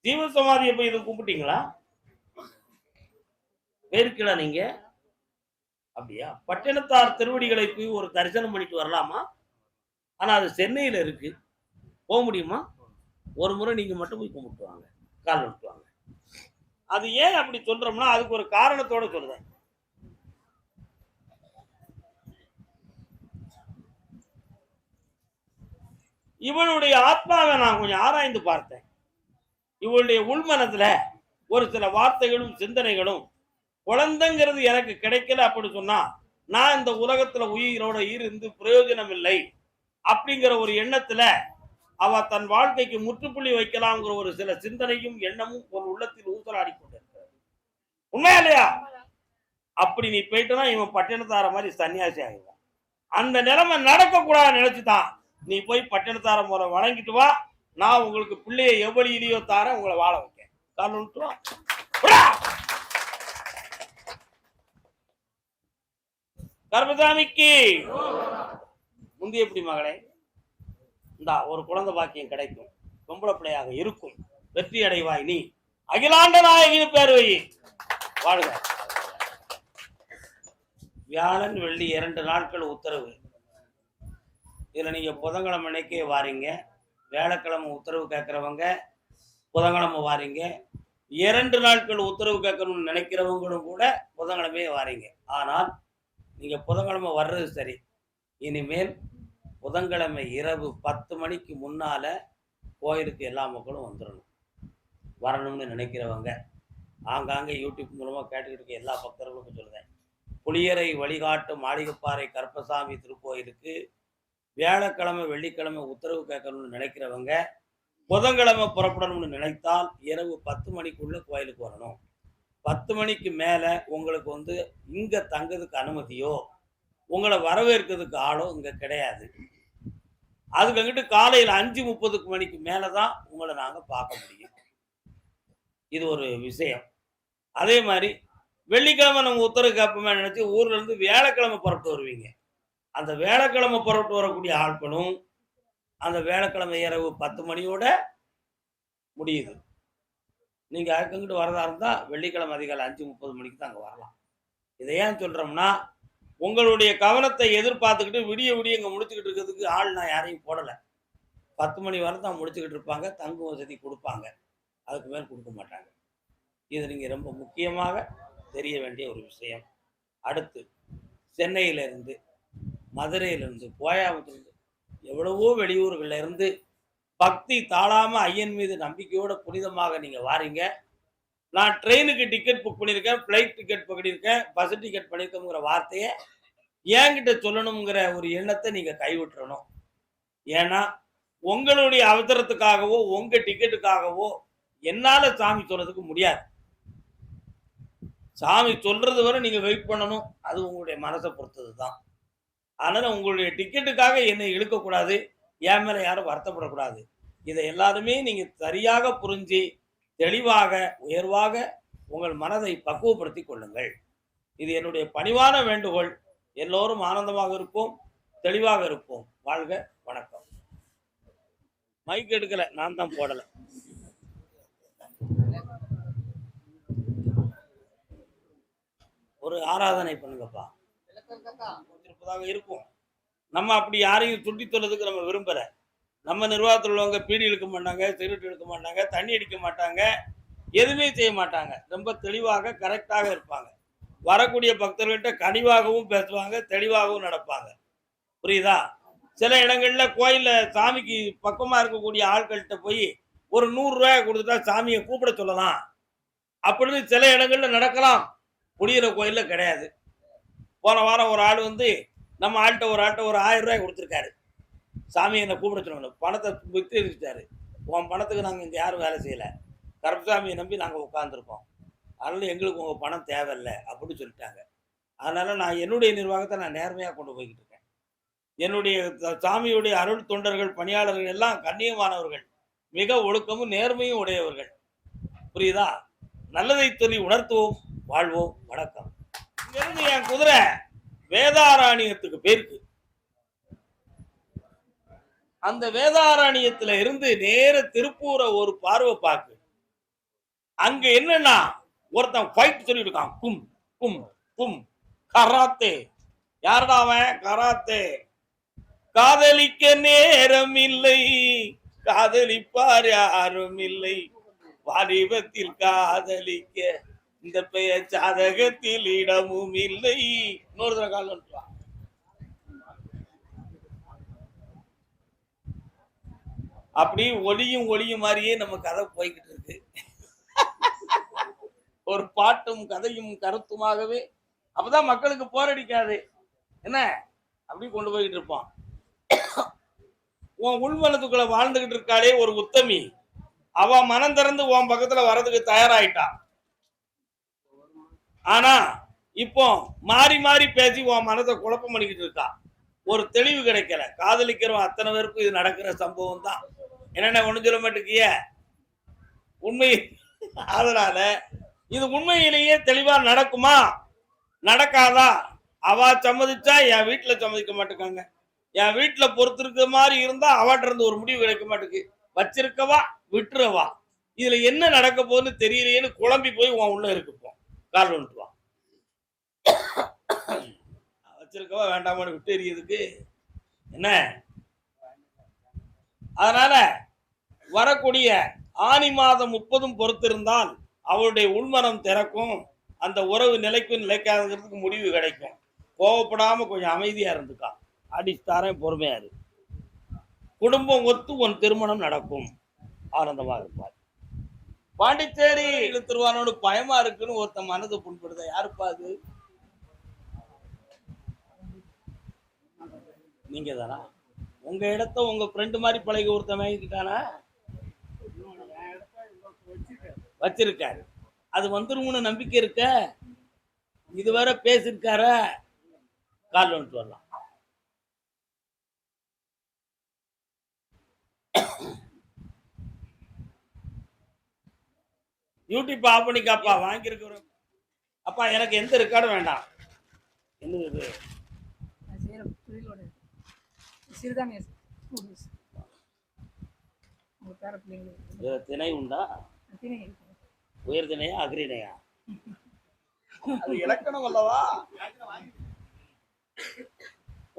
ஜீவ சமாதியை போய் இதை கூப்பிட்டீங்களா? பேருக்கீழ நீங்க? அப்படியா? பட்டினத்தார் திருவடிகளை போய் ஒரு தரிசனம் பண்ணிட்டு வரலாமா? ஆனா அது சென்னையில இருக்கு. போக முடியுமா? ஒரு முறை நீங்க மட்டும் போய் கும்பிட்டு வாங்க. கால் வந்துட்டு வாங்க. அது ஏன் அப்படி சொல்றோம்னா, அதுக்கு ஒரு காரணத்தோட சொல்றேன். இவளுடைய ஆத்மாவை நான் கொஞ்சம் ஆராய்ந்து பார்த்தேன். இவளுடைய உள்மனத்துல ஒரு சில வார்த்தைகளும் சிந்தனைகளும் குழந்தைங்கிறது எனக்கு கிடைக்கல அப்படி சொன்னா நான் இந்த உலகத்துல உயிரோட இருந்து பிரயோஜனம் இல்லை அப்படிங்கிற ஒரு எண்ணத்துல அவ தன் வாழ்க்கைக்கு முற்றுப்புள்ளி வைக்கலாம்ங்கிற ஒரு சில சிந்தனையும் எண்ணமும் ஒரு உள்ளத்தில் ஊசலாடி கொண்டிருக்கிறது. உண்மையா இல்லையா? அப்படி நீ போயிட்டுனா இவன் பட்டினத்தார மாதிரி சன்னியாசி ஆகிடுவான். அந்த நிலைமை நடக்க கூடாது நினைச்சுதான் நீ போய் பட்டினத்தார முறை வணங்கிட்டு வா. நான் உங்களுக்கு பிள்ளைய எவ்வளியிலையோ தார உங்களை வாழ வைக்கேன். கால் வந்துட்டு வா. கர்மசாமிக்கு முந்தைய எப்படி மகளே, இந்தா ஒரு குழந்தை பாக்கியம் கிடைக்கும், பொம்பளை பிள்ளையாக இருக்கும், வெற்றி அடைவாய், நீ அகிலாண்ட நாயகின்னு பேர் வை, வாழ்க. வியாழன் வெள்ளி 2 நாட்கள் உத்தரவு. இதுல நீங்க புதன்கிழமை அன்னைக்கே வாரீங்க, வியாழக்கிழமை உத்தரவு கேட்கறவங்க புதன்கிழமை வாரீங்க, 2 நாட்கள் உத்தரவு கேட்கணும்னு நினைக்கிறவங்களும் கூட புதன்கிழமையே வாரீங்க. ஆனால் நீங்க புதன்கிழமை வர்றது சரி. இனிமேல் புதன்கிழமை இரவு 10 மணிக்கு முன்னால கோயிலுக்கு எல்லா மக்களும் வந்துடணும். வரணும்னு நினைக்கிறவங்க ஆங்காங்கே யூடியூப் மூலமா கேட்டுக்கிட்டு இருக்க எல்லா பக்தர்களுக்கும் சொல்லுவேன். புளியரை வழிகாட்டு மாளிகைப்பாறை கருப்பசாமி திருக்கோயிலுக்கு வியாழக்கிழமை வெள்ளிக்கிழமை உத்தரவு கேட்கணும்னு நினைக்கிறவங்க புதன்கிழமை புறப்படணும்னு நினைத்தால் இரவு 10 மணிக்குள்ள கோயிலுக்கு வரணும். 10 மணிக்கு மேல உங்களுக்கு இங்க தங்குறதுக்கு அனுமதியோ உங்களை வரவேற்கிறதுக்கு ஆளோ இங்க கிடையாது. அதுக்கு அங்கிட்டு காலையில் 5:30 மணிக்கு மேலதான் உங்களை நாங்க பார்க்க முடியும். இது ஒரு விஷயம். அதே மாதிரி வெள்ளிக்கிழமை நம்ம உத்தரவு கேட்போமே நினைச்சு ஊர்ல இருந்து வியாழக்கிழமை புறப்பட்டு வருவீங்க. அந்த வியாழக்கிழமை புறப்பட்டு வரக்கூடிய ஆட்களும் அந்த வியாழக்கிழமை இரவு 10 மணியோட முடியுது. நீங்க அங்கிட்டு வரதா இருந்தா வெள்ளிக்கிழமை அதிகாலை 5:30 மணிக்கு தான் அங்க வரலாம். இதை ஏன் சொல்றோம்னா, உங்களுடைய கவனத்தை எதிர்பார்த்துக்கிட்டு விடிய விடிய இங்க முடிச்சுக்கிட்டு இருக்கிறதுக்கு ஆள் நான் யாரையும் போடலை. 10 மணி வரை தான் முடிச்சுக்கிட்டு இருப்பாங்க, தங்கும் வசதி கொடுப்பாங்க, அதுக்கு மேல் கொடுக்க மாட்டாங்க. இது நீங்க ரொம்ப முக்கியமாக தெரிய வேண்டிய ஒரு விஷயம். அடுத்து சென்னையிலிருந்து, மதுரையிலிருந்து, கோயம்புத்தூர்லேருந்து, எவ்வளவோ வெளியூர்கள்ல இருந்து பக்தி தாழாம ஐயன் மீது நம்பிக்கையோட புனிதமாக நீங்க வாரீங்க. நான் ட்ரெயினுக்கு டிக்கெட் புக் பண்ணியிருக்கேன், ஃப்ளைட் டிக்கெட் பண்ணியிருக்கேன், பஸ் டிக்கெட் பண்ணியிருக்கேங்கிற வார்த்தையை என்கிட்ட சொல்லணுங்கிற ஒரு எண்ணத்தை நீங்க கைவிட்டுறணும். ஏன்னா உங்களுடைய அவசரத்துக்காகவோ உங்க டிக்கெட்டுக்காகவோ என்னால சாமி சொல்றதுக்கு முடியாது. சாமி சொல்றது வரை நீங்க வெயிட் பண்ணணும். அது உங்களுடைய மனசை பொறுத்தது தான். அதனால உங்களுடைய டிக்கெட்டுக்காக என்னை இழுக்கக்கூடாது, என் மேல யாரும் வருத்தப்படக்கூடாது. இதை எல்லாருமே நீங்க சரியாக புரிஞ்சு தெளிவாக உயர்வாக உங்கள் மனதை பக்குவப்படுத்தி கொள்ளுங்கள். இது என்னுடைய பணிவான வேண்டுகோள். எல்லோரும் ஆனந்தமாக இருப்போம், தெளிவாக இருப்போம். வாழ்க. வணக்கம். மைக் எடுக்கல, நான் தான் போடல. ஒரு ஆராதனை பண்ணுங்கப்பா, இருப்பதாக இருக்கும். நம்ம அப்படி யாரையும் சுட்டி சொல்றதுக்கு நம்ம விரும்பல. நம்ம நிர்வாகத்தில் உள்ளவங்க பீடி இழுக்க மாட்டாங்க, சிகரெட் இழுக்க மாட்டாங்க, தண்ணி அடிக்க மாட்டாங்க, எதுவுமே செய்ய மாட்டாங்க. ரொம்ப தெளிவாக கரெக்டாக இருப்பாங்க. வரக்கூடிய பக்தர்கள்ட்ட கனிவாகவும் பேசுவாங்க, தெளிவாகவும் நடப்பாங்க. புரியுதா? சில இடங்கள்ல கோயில்ல சாமிக்கு பக்கமா இருக்கக்கூடிய ஆட்கள்கிட்ட போய் ஒரு 100 ரூபாய் கொடுத்துட்டா சாமியை கூப்பிட சொல்லலாம் அப்படின்னு சில இடங்கள்ல நடக்கலாம். குடியிற கோயில்ல கிடையாது. போன வாரம் ஒரு ஆள் நம்ம ஆள்கிட்ட ஒரு 1000 ரூபாய் கொடுத்துருக்காரு. சாமி என்னை கூப்பிட சொல்லணும், பணத்தை வித்து இருந்துட்டாரு. உன் பணத்துக்கு நாங்கள் இங்கே யாரும் வேலை செய்யலை, கருப்பசாமியை நம்பி நாங்கள் உட்காந்துருக்கோம், அதனால எங்களுக்கு உங்கள் பணம் தேவையில்லை அப்படின்னு சொல்லிட்டாங்க. அதனால நான் என்னுடைய நிர்வாகத்தை நான் நேர்மையாக கொண்டு போய்கிட்டு இருக்கேன். என்னுடைய சாமியுடைய அருள் தொண்டர்கள் பணியாளர்கள் எல்லாம் கண்ணியமானவர்கள், மிக ஒழுக்கமும் நேர்மையும் உடையவர்கள். புரியுதா? நல்லதை சொல்லி உணர்த்துவோம், வாழ்வோம். வணக்கம். இங்கிருந்து என் குதிரை வேதாரண்யத்துக்கு போயிருக்கு. அந்த வேதாரண்யத்துல இருந்து நேர திருப்பூரை ஒரு பார்வை பார்க்கு. அங்க என்னன்னா ஒருத்தன் ஃபைட் சொல்லிட்டு இருக்கான், கும் கும் கும் கராத்தே. யாரடா அவன்? கராத்தே. காதலிக்க நேரம் இல்லை, காதலிப்பார் யாரும் இல்லை, வாலிபத்தில் காதலிக்க இந்த பெயர் ஜாதகத்தில் இடமும் இல்லை. இன்னொரு தடவை கால் வந்துட்டு அப்படி ஒளியும் ஒளியும் மாதிரியே நம்ம கதை போய்கிட்டு இருக்கு. ஒரு பாட்டும் கதையும் கருத்துமாகவே அப்பதான் மக்களுக்கு போரடிக்காது. என்ன அப்படி கொண்டு போய்கிட்டு இருப்பான். உன் உள்மனத்துக்குள்ள வாழ்ந்துகிட்டு இருக்காளே ஒரு உத்தமி, அவ மனம் திறந்து உன் பக்கத்துல வர்றதுக்கு தயாராயிட்டா. ஆனா இப்போ மாறி மாறி பேசி உன் மனத்தை குழப்பம் பண்ணிக்கிட்டு இருக்கா. ஒரு தெளிவு கிடைக்கல. காதலிக்கிறவன் அத்தனை பேருக்கும் இது நடக்கிற சம்பவம் தான். என்னென்ன ஒண்ணு சொல்ல மாட்டேங்கிய உண்மை. அதனால இது உண்மையிலேயே தெளிவா நடக்குமா நடக்காதா? அவ சம்மதிச்சா என் வீட்டுல சம்மதிக்க மாட்டேங்காங்க. என் வீட்டுல பொறுத்திருக்க மாதிரி இருந்தா அவட்ட இருந்து ஒரு முடிவு கிடைக்க மாட்டேங்குது. வச்சிருக்கவா விட்டுறவா, இதுல என்ன நடக்க போகுதுன்னு தெரியலையேன்னு குழம்பி போய் உன் உள்ள இருக்குப்போம். கால் வந்துட்டு வா. வச்சிருக்கவா வேண்டாமான்னு விட்டு எறியதுக்கு என்ன? அதனால வரக்கூடிய ஆனி மாதம் 30 பொறுத்திருந்தால் அவருடைய உள்மனம் திறக்கும். அந்த உறவு நிலைக்கும் நிலைக்காததுக்கு முடிவு கிடைக்கும். கோவப்படாம கொஞ்சம் அமைதியா இருந்துக்கா. அடித்தாரன் பொறுமையா இரு. குடும்பம் ஒத்து உன் திருமணம் நடக்கும். ஆனந்தமா இருப்பார். பாண்டிச்சேரி இழுத்துருவானோடு பயமா இருக்குன்னு ஒருத்த மனது புண்படுத. யாருப்பா அது? நீங்க தானா? உங்க இடத்த உங்க ஃப்ரெண்டு மாதிரி பழகி ஒருத்தன் வாங்கிக்கிட்டானா? வச்சிருக்காரு. அது வந்துரும்னு நம்பிக்கை இருக்க? இதுவரை பேசிருக்கார? கால் வந்துட்டு வரலாம். YouTube of பண்ணிக்காப்பா. வாங்கியிருக்கிற அப்பா எனக்கு எந்த ரெக்கார்டும் வேண்டாம். என்னது திணை உண்டா? உயர் திணையா அக்ரிணையா? அது இலக்கணம் அல்லவா?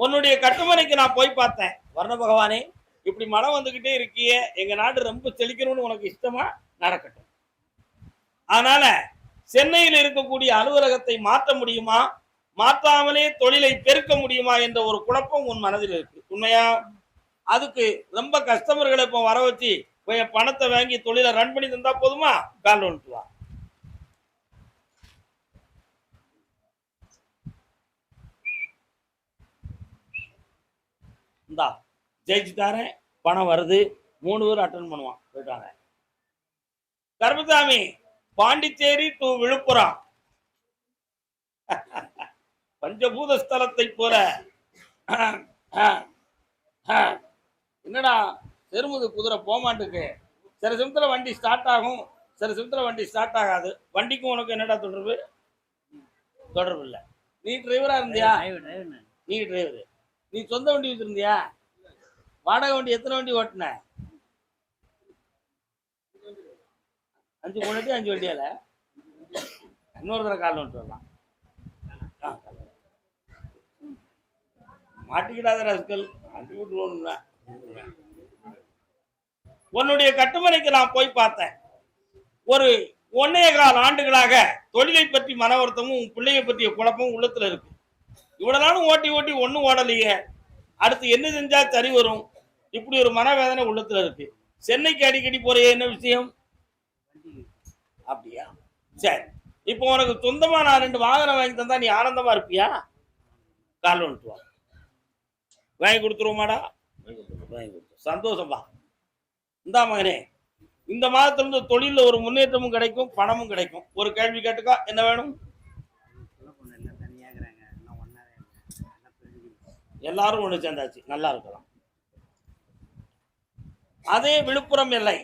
உன்னுடைய கட்டுமனைக்கு நான் போய் பார்த்தேன். வர்ண பகவானே, இப்படி மழை வந்துகிட்டே இருக்கியே, எங்க நாடு ரொம்ப செழிக்கணும்னு உனக்கு இஷ்டமா? நடக்கட்டும். அதனால சென்னையில் இருக்கக்கூடிய அலுவலகத்தை மாற்ற முடியுமா, மாற்றாமலே தொழிலை பெருக்க முடியுமா என்ற ஒரு குழப்பம் உன் மனதில் இருக்கு. உண்மையா? அதுக்கு ரொம்ப கஸ்டமர்களை இப்போ வர வச்சு பணத்தை வாங்கி தொழிலை ரன் பண்ணி தந்தா போதுமா? கால் வந்துட்டு வா. இந்தா ஜெயிச்சுட்டாரன், பணம் வருது. 3 பேர் அட்டன் பண்ணுவான். போயிட்டாங்க. கருப்பசாமி, பாண்டிச்சேரி டு விழுப்புரம் பஞ்சபூத ஸ்தலத்தை போல. என்னடா செருமுது குதிரை போமாட்டுக்கு? சில சமயத்துல வண்டி ஸ்டார்ட் ஆகும், சில சமயத்துல வண்டி ஸ்டார்ட் ஆகாது. வண்டிக்கும் உனக்கு என்னடா தொடர்பு? தொடர்பு இல்லை. நீ டிரைவரா இருந்தியா? நீ டிரைவர். நீ சொந்த வண்டி வச்சிருந்தியா? வாடகை வண்டி எத்தனை வண்டி ஓட்டின? 5 வண்டி 5 வண்டியால. இன்னொரு தடவை கால் வந்துட்டு வரலாம். மாட்டிக்கிடாத ரஸ்கல். உன்னுடைய கட்டுமனைக்கு நான் போய் பார்த்தேன். ஒரு 1.25 ஆண்டுகளாக தொழிலை பற்றி மன வருத்தமும் பிள்ளையை பற்றிய குழப்பமும் உள்ளத்துல இருக்கு. இவ்வளவு நாளும் ஓட்டி ஓட்டி ஒன்னும் ஓடலையே, அடுத்து என்ன செஞ்சா சரி வரும், இப்படி ஒரு மனவேதனை உள்ளத்துல இருக்கு. சென்னைக்கு அடிக்கடி போறிய, என்ன விஷயம்? அப்படியா? சரி, இப்போ உனக்கு சொந்தமா நான் 2 வாகனம் வாங்கி தந்தா நீ ஆனந்தமா இருப்பியா? கால் வந்துட்டு வா. வாங்கி கொடுத்துருவோமாடா? வாங்கி கொடுத்து சந்தோஷம்பா. இந்தா மகனே, இந்த மாதத்திலிருந்து தொழில ஒரு முன்னேற்றமும் கிடைக்கும், பணமும் கிடைக்கும். ஒரு கேள்வி கேட்டுக்கா, என்ன வேணும்? எல்லாரும் ஒண்ணு சேர்ந்தாச்சு, நல்லா இருக்கலாம். அதே விழுப்புரம் எல்லை.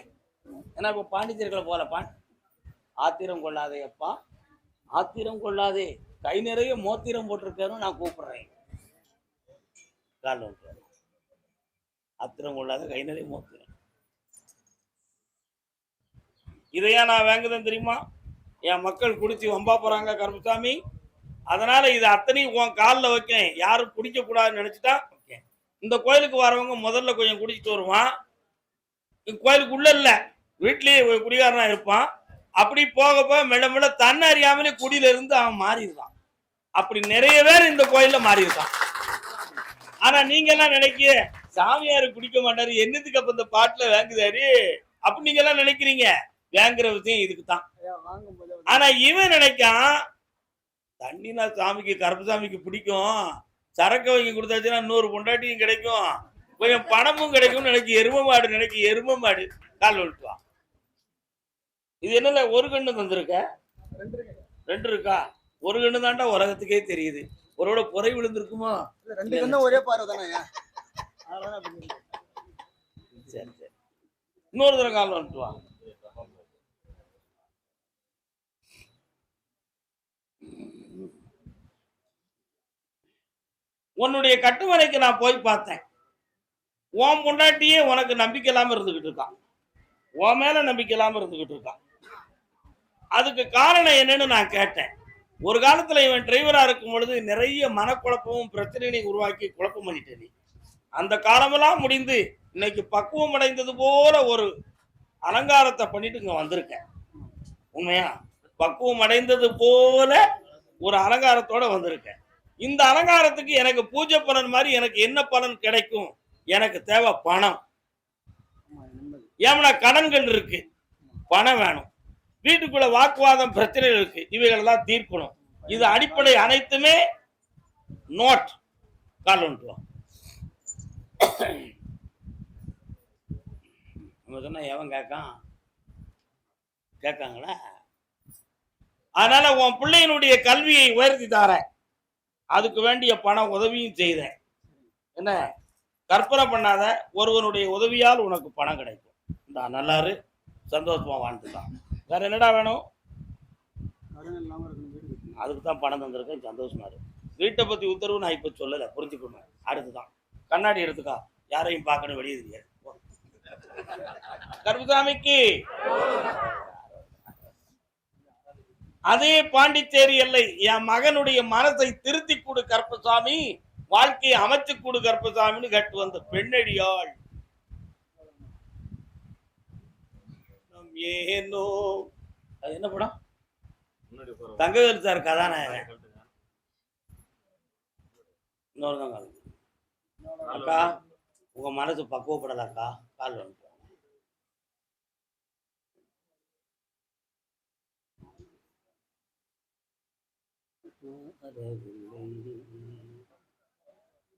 ஏன்னா இப்ப பாண்டிச்சேரிகளை போலப்பா. ஆத்திரம் கொள்ளாதே அப்பா, ஆத்திரம் கொள்ளாதே. கை நிறைய மோத்திரம் போட்டிருக்காரு, நான் கூப்பிடுறேன். கால் வந்துட்டு ஆத்திரம் கொள்ளாத, கை நிறைய மோத்திரம். இதையா நான் வாங்குதேன் தெரியுமா? என் மக்கள் குடிச்சு வம்பா போறாங்க கருப்பசாமி. அதனால இது அத்தனையும் உன் காலில் வைக்கேன். யாரும் குடிக்க கூடாதுன்னு நினைச்சுட்டா இந்த கோயிலுக்கு வரவங்க முதல்ல கொஞ்சம் குடிச்சிட்டு வருவான். கோயிலுக்கு உள்ள இல்ல, வீட்லயே ஒரு குடிகாரனா இருப்பான். அப்படி போக போக மெல்ல மெல்ல தன்னை அறியாமலே குடியில இருந்து அவன் மாறிடுறான். அப்படி நிறைய பேர் இந்த கோயில்ல மாறிடுறான். ஆனா நீங்க எல்லாம் நினைக்க சாமியாரு குடிக்க மாட்டாரு, என்னத்துக்கு அப்ப இந்த பாட்டுல வாங்குதாரு அப்படி நீங்க எல்லாம் நினைக்கிறீங்க. வாங்குற விஷயம் இதுக்கு தான். ஆனா இவன் நினைக்கான், தண்ணினா சாமிக்கு கருப்பசாமிக்கு பிடிக்கும், சரக்கு வாங்கி கொடுத்தாச்சுன்னா இன்னொரு பொண்டாட்டியும் கிடைக்கும், கொஞ்சம் பணமும் கிடைக்கும்னு நினைக்க எரும மாடு எரும மாடு கால் விட்டுவான். இது என்னல ஒரு கண்ணு தந்திருக்க, ரெண்டு இருக்கா? ஒரு கண்ணு தாண்டா உலகத்துக்கே தெரியுது. ஒருவோட புரை விழுந்திருக்குமா? ரெண்டு கண்ணும் ஒரே பார்வை தானே. சரி சரி, இன்னொரு தடவை கால் வந்துட்டுவான். உன்னுடைய கட்டுமனைக்கு நான் போய் பார்த்தேன். உன் பொண்டாட்டியே உனக்கு நம்பிக்கை இல்லாம இருந்துகிட்டு இருக்கான், உன் மேல நம்பிக்கை இல்லாம இருந்துகிட்டு இருக்கான். அதுக்கு காரணம் என்னன்னு நான் கேட்டேன். ஒரு காலத்துல இவன் டிரைவரா இருக்கும் பொழுது நிறைய மனக்குழப்பமும் பிரச்சனையை உருவாக்கி குழப்பம் பண்ணிட்டேன். நீ அந்த காலமெல்லாம் முடிந்து இன்னைக்கு பக்குவம் அடைந்தது போல ஒரு அலங்காரத்தை பண்ணிட்டு இங்க வந்திருக்கேன். உண்மையா பக்குவம் அடைந்தது போல ஒரு அலங்காரத்தோட வந்திருக்கேன். இந்த அலங்காரத்துக்கு எனக்கு பூஜை பலன் மாதிரி எனக்கு என்ன பலன் கிடைக்கும்? எனக்கு தேவை பணம். ஏன்னா கடன்கள் இருக்கு, பணம் வேணும். வீட்டுக்குள்ள வாக்குவாதம் பிரச்சனைகள் இருக்கு, இவைகள் எல்லாம் தீர்க்கணும். இது அடிப்படை அனைத்துமே நோட் கால் வந்துட்டுவோம். சொன்னா எவன் கேட்காங்களா? அதனால உன் பிள்ளையினுடைய கல்வியை உயர்த்தி தாரேன், அதுக்கு வேண்டிய பண உதவியும் செய்தேன். என்ன கற்பனை பண்ணாத, ஒருவனுடைய உதவியால் உனக்கு பணம் கிடைக்கும். இந்த நல்லாரு சந்தோஷமா வாழ்ந்துட்டான். வேற என்னடா வேணும்? அதுக்கு தான் பணம் தந்திருக்கேன், சந்தோஷமா இருக்கு. வீட்டை பத்தி உத்தரவு நான் இப்ப சொல்லல, புரிஞ்சுக்கணும். அடுத்துதான் கண்ணாடி எடுத்துக்கா, யாரையும் பார்க்கணும், வெளியே தெரியாது. கருப்புசாமிக்கு அதே பாண்டிச்சேரி எல்லை, என் மகனுடைய மனசை திருத்தி கொடு கருப்பசாமி, வாழ்க்கையை அமைச்சு கொடு கருப்பசாமின்னு கேட்டு வந்த பெண்ணடியாள். ஏனோ அது என்ன படம்? தங்கவேல் சார் கதாநாயகன். இன்னொருதான் அக்கா, உங்க மனசு பக்குவப்படலக்கா, கால் வந்து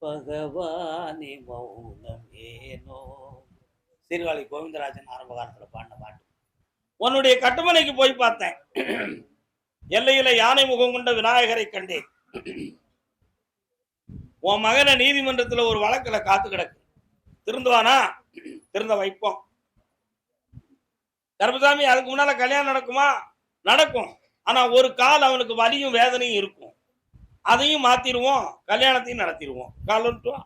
பகவானி மௌனம் ஏனோ, சீர்காழி கோவிந்தராஜன் ஆரம்ப காலத்துல பாடின பாட்டு. உன்னுடைய கட்டுமனைக்கு போய் பார்த்தேன். எல்லையில யானை முகம் கொண்ட விநாயகரை கண்டேன். உன் மகனை நீதிமன்றத்துல ஒரு வழக்குல காத்து கிடக்கு, திருந்துவானா? திருந்த வைப்போம். கருப்பசாமி அதுக்கு முன்னால கல்யாணம் நடக்குமா? நடக்கும். ஆனா ஒரு கால் அவனுக்கு வலியும் வேதனையும் இருக்கும், அதையும் மாத்திருவோம், கல்யாணத்தையும் நடத்திடுவோம். காலட்டுவா.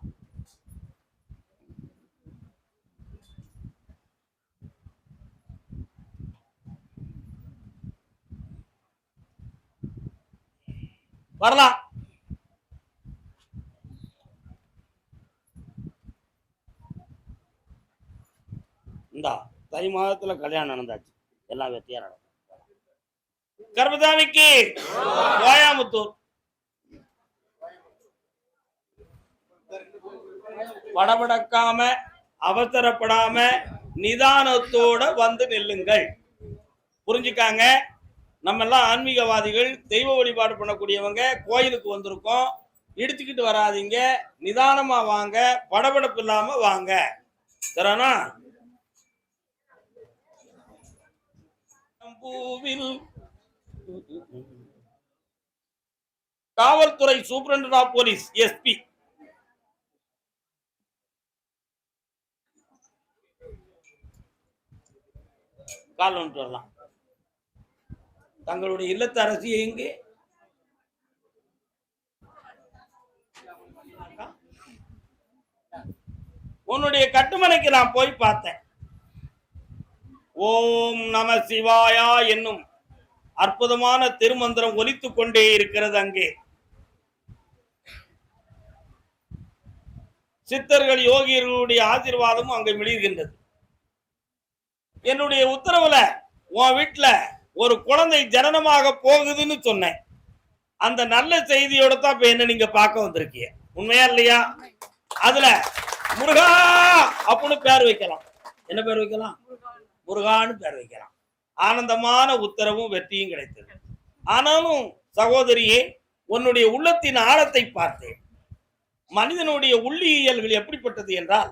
வரலாம். இந்தா தை மாதத்துல கல்யாணம் நடந்தாச்சு, எல்லாம் வெற்றியா நடக்கும். கருப்பசாமிக்கு கோயாமுத்தூர் படபடக்காம அவசரப்படாம நிதானத்தோட வந்து நெல்லுங்கள். புரிஞ்சுக்காங்க. நம்ம எல்லாம் ஆன்மீகவாதிகள், தெய்வ வழிபாடு பண்ணக்கூடியவங்க. கோயிலுக்கு வந்திருக்கோம், இடிச்சுக்கிட்டு வராதிங்க, நிதானமா வாங்க, படபடப்பு இல்லாம வாங்க. சரினா? காவல்துறை சூப்பரண்ட் ஆஃப் போலீஸ் எஸ்பி கால் வந்துட்டு வரலாம். தங்களுடைய இல்லத்து அரசி எங்கே? உன்னுடைய கட்டுமனைக்கு நான் போய் பார்த்தேன். ஓம் நம சிவாயா என்னும் அற்புதமான திருமந்திரம் ஒலித்துக் கொண்டே இருக்கிறது. அங்கே சித்தர்கள் யோகியர்களுடைய ஆசீர்வாதமும் அங்கே மிளிர்கின்றது. என்னுடைய உத்தரவுல உன் வீட்டுல ஒரு குழந்தை ஜனனமாக போகுதுன்னு சொன்னேன். அந்த நல்ல செய்தியோட தான் இப்ப என்ன நீங்க பார்க்க வந்திருக்கீங்க. உண்மையா இல்லையா? அதுல முருகா அப்படின்னு பேர் வைக்கலாம். என்ன பேர் வைக்கலாம்? முருகான்னு பேர் வைக்கலாம். ஆனந்தமான உத்தரவும் வெற்றியும் கிடைத்தது. ஆனாலும் சகோதரியே, உன்னுடைய உள்ளத்தின் ஆழத்தை பார்த்தேன். மனிதனுடைய உள்ளியல்கள் எப்படிப்பட்டது என்றால்,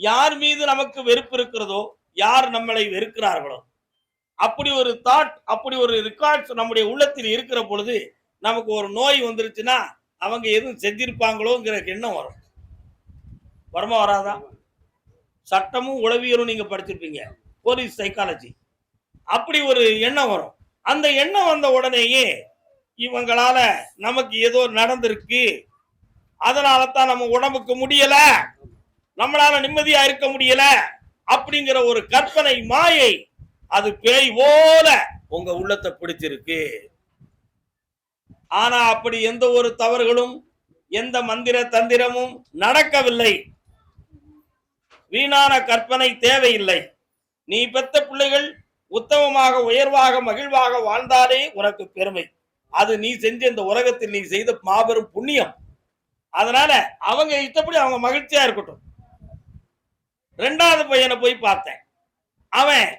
யார் மீது நமக்கு வெறுப்பு இருக்கிறதோ, யார் நம்மளை வெறுக்கிறார்களோ, அப்படி ஒரு தாட், அப்படி ஒரு ரெக்கார்ட்ஸ் நம்முடைய உள்ளத்தில் இருக்கிற பொழுது நமக்கு ஒரு நோய் வந்துருச்சுன்னா அவங்க எதுவும் செஞ்சிருப்பாங்களோங்கிற எண்ணம் வரும். வருமா வராதா? சட்டமும் உளவியலும் நீங்க படிச்சிருப்பீங்க, போலீஸ் சைக்காலஜி. அப்படி ஒரு எண்ணம் வரும். அந்த எண்ணம் வந்த உடனேயே இவங்களால நமக்கு ஏதோ நடந்திருக்கு, அதனால தான் நம்ம உடம்புக்கு முடியல, நம்மளால நிம்மதியா இருக்க முடியல அப்படிங்கிற ஒரு கற்பனை மாயை, அது பேய் போல உங்க உள்ளத்தை பிடிச்சிருக்கு. ஆனா அப்படி எந்த ஒரு தவறுகளும், எந்த மந்திர தந்திரமும் நடக்கவில்லை. வீணான கற்பனை தேவையில்லை. நீ பெத்த பிள்ளைகள் உத்தமமாக, உயர்வாக, மகிழ்வாக வாழ்ந்தாலே உனக்கு பெருமை. அது நீ செஞ்ச இந்த உலகத்தில் நீ செய்த மாபெரும் புண்ணியம். அதனால அவங்க இஷ்டப்படி அவங்க மகிழ்ச்சியா இருக்கட்டும். 2வது பையனை போய் பார்த்தேன். அவன்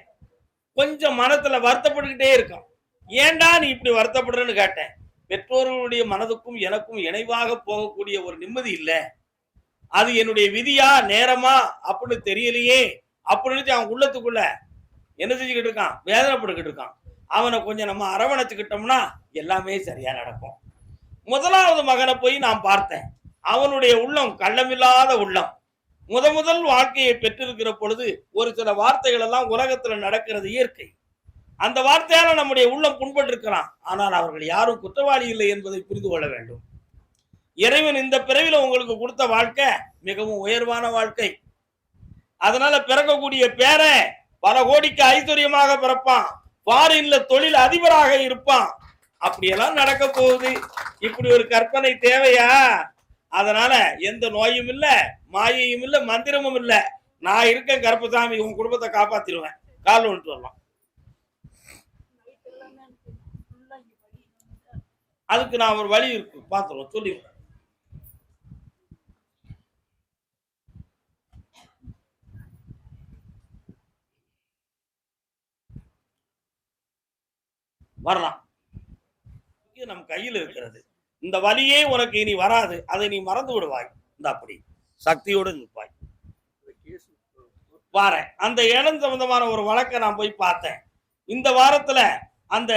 கொஞ்சம் மனத்துல வருத்தப்பட்டுக்கிட்டே இருக்கான். ஏன்டா நீ இப்படி வருத்தப்படுறன்னு கேட்டேன். பெற்றோர்களுடைய மனதுக்கும் எனக்கும் இணைவாக போகக்கூடிய ஒரு நிம்மதி இல்லை, அது என்னுடைய விதியா நேரமா அப்படின்னு தெரியலையே அப்படின்னு அவன் உள்ளத்துக்குள்ள என்ன செஞ்சுக்கிட்டு இருக்கான், வேதனைப்பட்டுக்கிட்டு இருக்கான். அவனை கொஞ்சம் நம்ம அரவணைச்சுக்கிட்டோம்னா எல்லாமே சரியா நடக்கும். 1வது மகனை போய் நான் பார்த்தேன். அவனுடைய உள்ளம் கள்ளமில்லாத உள்ளம். முதல் வாழ்க்கையை பெற்றிருக்கிற பொழுது ஒரு சில வார்த்தைகள் எல்லாம் உலகத்துல நடக்கிறது இயற்கை. அந்த வார்த்தையால நம்முடைய உள்ளம் புண்பட்டு இருக்கலாம். ஆனால் அவர்கள் யாரும் குற்றவாளி இல்லை என்பதை புரிந்து கொள்ள வேண்டும். இறைவன் இந்த பிறவில உங்களுக்கு கொடுத்த வாழ்க்கை மிகவும் உயர்வான வாழ்க்கை. அதனால பிறக்கக்கூடிய பேரை பல கோடிக்கு ஐஸ்வர்யமாக பிறப்பான், ஃபாரின்ல தொழில் அதிபராக இருப்பான். அப்படியெல்லாம் நடக்க போகுது. இப்படி ஒரு கற்பனை தேவையா? அதனால எந்த நோயும் இல்ல, மாயையும் இல்ல, மந்திரமும் இல்ல. நான் இருக்கேன் கருப்பசாமி, உன் குடும்பத்தை காப்பாத்திடுவேன். கால் வந்துட்டு வரலாம். அதுக்கு நான் ஒரு வழி இருக்கு, பார்த்துருவோம், சொல்லிடுறேன். வரலாம். இது நம் கையில் இருக்கிறது. இந்த வலியே உனக்கு இனி வராது, அதை நீ மறந்து விடுவாய். இந்த அப்படி சக்தியோடு நிற்பாய். வாரேன். அந்த இடம் சம்பந்தமான ஒரு வழக்கை நான் போய் பார்த்தேன். இந்த வாரத்துல அந்த